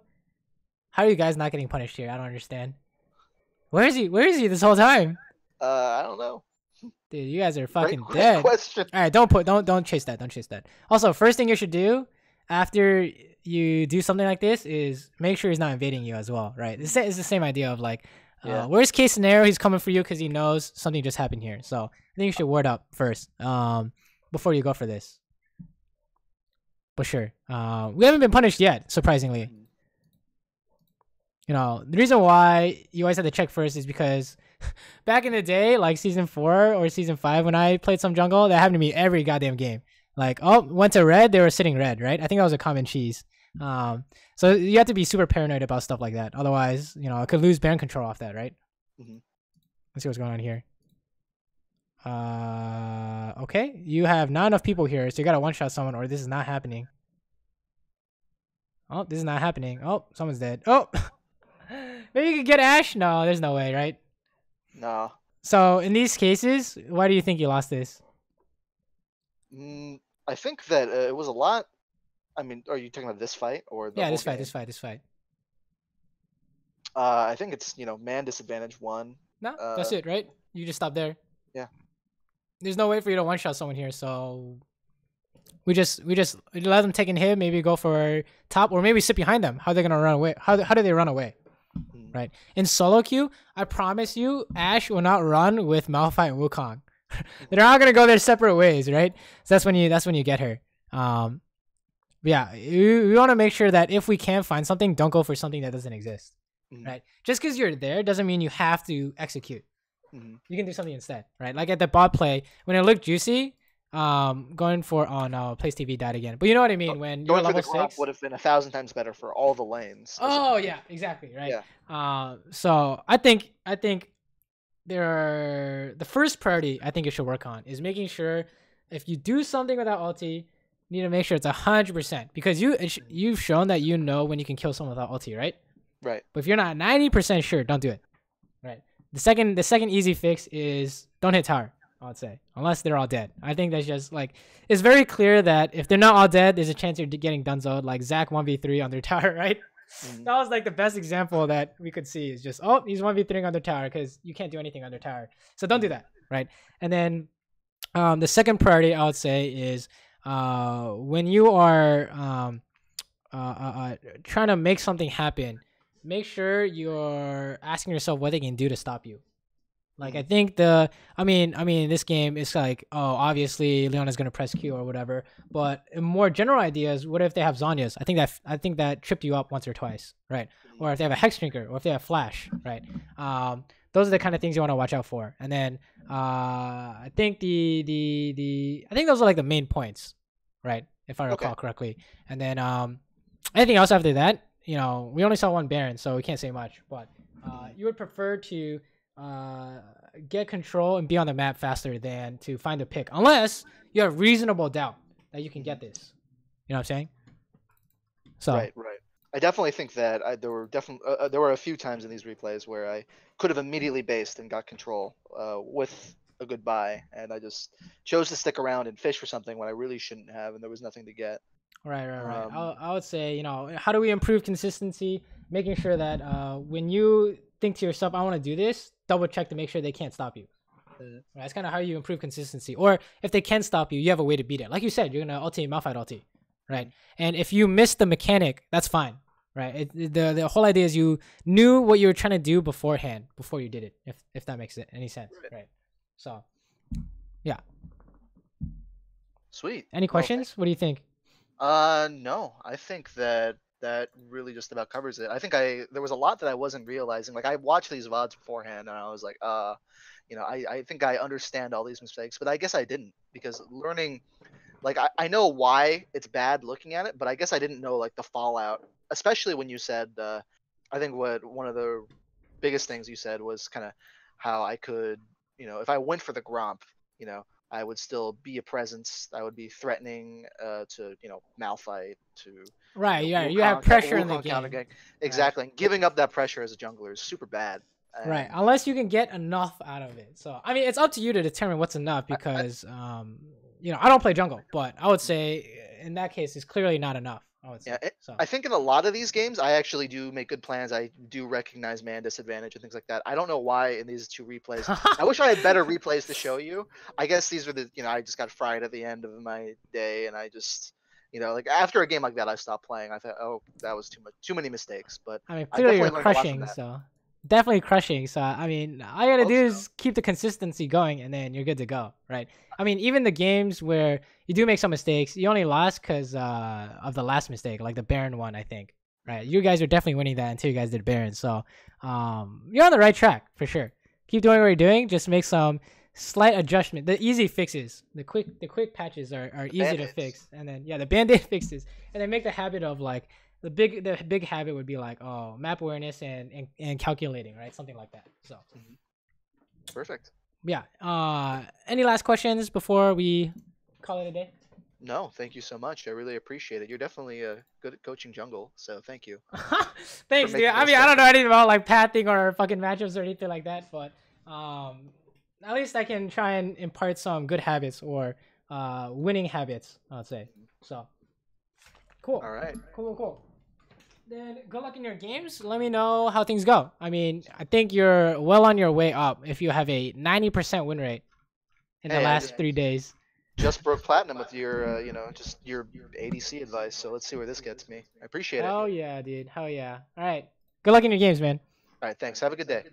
How are you guys not getting punished here? I don't understand. Where is he? Where is he this whole time?
I don't know.
Dude, you guys are fucking
Great
dead.
question.
All right, don't chase that. Don't chase that. Also, first thing you should do after you do something like this is make sure he's not invading you as well, right? It's the same idea of like, worst case scenario, he's coming for you because he knows something just happened here. So I think you should ward up first, before you go for this. But sure, we haven't been punished yet, surprisingly. You know, the reason why you always have to check first is because back in the day, like season 4 or season 5, when I played some jungle, that happened to me every goddamn game. Like, oh, went to red, they were sitting red, right? I think that was a common cheese. So you have to be super paranoid about stuff like that. Otherwise, you know, I could lose Baron control off that, right? Let's see what's going on here. Okay, you have not enough people here, so you gotta one-shot someone, or this is not happening. Oh, this is not happening. Oh, someone's dead. Oh, maybe you could get Ashe. No, there's no way, right?
No.
So in these cases, why do you think you lost this?
I think that it was a lot. I mean, are you talking about this fight or the
this
game?
This fight.
I think it's, you know, man disadvantage 1.
No, that's it, right? You just stop there.
Yeah.
There's no way for you to one-shot someone here, so we just let them take a hit, maybe go for top, or maybe sit behind them. How are they gonna run away? How do they run away? Right. In solo queue, I promise you, Ashe will not run with Malphite and Wukong. They're not gonna go their separate ways, right? So that's when you get her. Yeah, we want to make sure that if we can find something, don't go for something that doesn't exist, right? Just because you're there doesn't mean you have to execute. You can do something instead, right? Like at the bot play, when it looked juicy, going for Place TV died again. But you know what I mean, when you're level 6
would have been 1,000 times better for all the lanes.
Oh yeah, exactly, right.
Yeah.
So I think the first priority I think you should work on is making sure if you do something without ulti, you need to make sure it's 100%, because you've shown that you know when you can kill someone without ulti, right?
Right.
But if you're not 90% sure, don't do it. Right. The second easy fix is don't hit tower, I would say, unless they're all dead. I think that's just like, it's very clear that if they're not all dead, there's a chance you're getting dunzoed, like Zach 1v3 on their tower, right? That was like the best example that we could see, is just, oh, he's 1v3 on their tower because you can't do anything on their tower. So don't do that, right? And then the second priority I would say is when you are trying to make something happen, make sure you're asking yourself what they can do to stop you. Like, I think this game is like, oh, obviously Leona's gonna press Q or whatever. But more general ideas, what if they have Zhonya's? I think that tripped you up once or twice, right? Or if they have a Hex Drinker, or if they have Flash, right? Those are the kind of things you want to watch out for. And then I think I think those are like the main points, right? If I recall correctly. And then anything else after that, you know, we only saw one Baron, so we can't say much. But you would prefer to get control and be on the map faster than to find a pick, unless you have reasonable doubt that you can get this. You know what I'm saying? So
right. I definitely think that there were a few times in these replays where I could have immediately based and got control with a good buy, and I just chose to stick around and fish for something when I really shouldn't have, and there was nothing to get.
Right. I would say, you know, how do we improve consistency? Making sure that when you think to yourself, I want to do this, double check to make sure they can't stop you. Right? That's kind of how you improve consistency. Or if they can stop you, you have a way to beat it. Like you said, you're gonna ulti Malphite ulti, right? And if you miss the mechanic, that's fine, right? The whole idea is you knew what you were trying to do beforehand before you did it. If that makes any sense, right? So, yeah.
Sweet.
Any questions? What do you think?
No, I think that really just about covers it. I think there was a lot that I wasn't realizing. Like, I watched these VODs beforehand, and I was like, you know, I think I understand all these mistakes, but I guess I didn't, because learning, like, I know why it's bad looking at it, but I guess I didn't know like the fallout, especially when you said, I think one of the biggest things you said was kind of how I could, you know, if I went for the Gromp, you know, I would still be a presence. I would be threatening to malfight, to
Right, yeah, you have pressure in the
Wukong counter
game.
gank. Exactly. And giving up that pressure as a jungler is super bad.
Right,
And
unless you can get enough out of it. So I mean, it's up to you to determine what's enough because I don't play jungle, but I would say in that case, it's clearly not enough. I would say.
yeah,
So
I think in a lot of these games, I actually do make good plans. I do recognize man disadvantage and things like that. I don't know why in these 2 replays. I wish I had better replays to show you. I guess these were I just got fried at the end of my day, and I just, like after a game like that, I stopped playing. I thought, oh, that was too many mistakes. But
I mean,
I
clearly you're
definitely learned a lot from
crushing.
that.
So definitely crushing. So I mean, all you gotta do
Hope
is keep the consistency going, and then you're good to go, right? I mean, even the games where you do make some mistakes, you only lost because of the last mistake, like the Baron one, I think. Right? You guys are definitely winning that until you guys did Baron. So you're on the right track for sure. Keep doing what you're doing. Just make some slight adjustment. The easy fixes, the quick patches are easy to fix, and then the band-aid fixes, and then make the habit of like. The big habit would be like map awareness and calculating, right? Something like that. So
Perfect.
Yeah. Any last questions before we call it a day?
No, thank you so much. I really appreciate it. You're definitely good at coaching jungle, so thank you.
Thanks, dude. I mean, I don't know anything about like pathing or fucking matchups or anything like that, but at least I can try and impart some good habits or winning habits, I'd say. So cool.
All right.
Cool. Then good luck in your games. Let me know how things go. I mean, I think you're well on your way up if you have a 90% win rate in the last 3 days.
Just broke platinum with your, just your ADC advice. So let's see where this gets me. I appreciate it.
Hell yeah, dude. Hell yeah. All right. Good luck in your games, man.
All right. Thanks. Have a good day.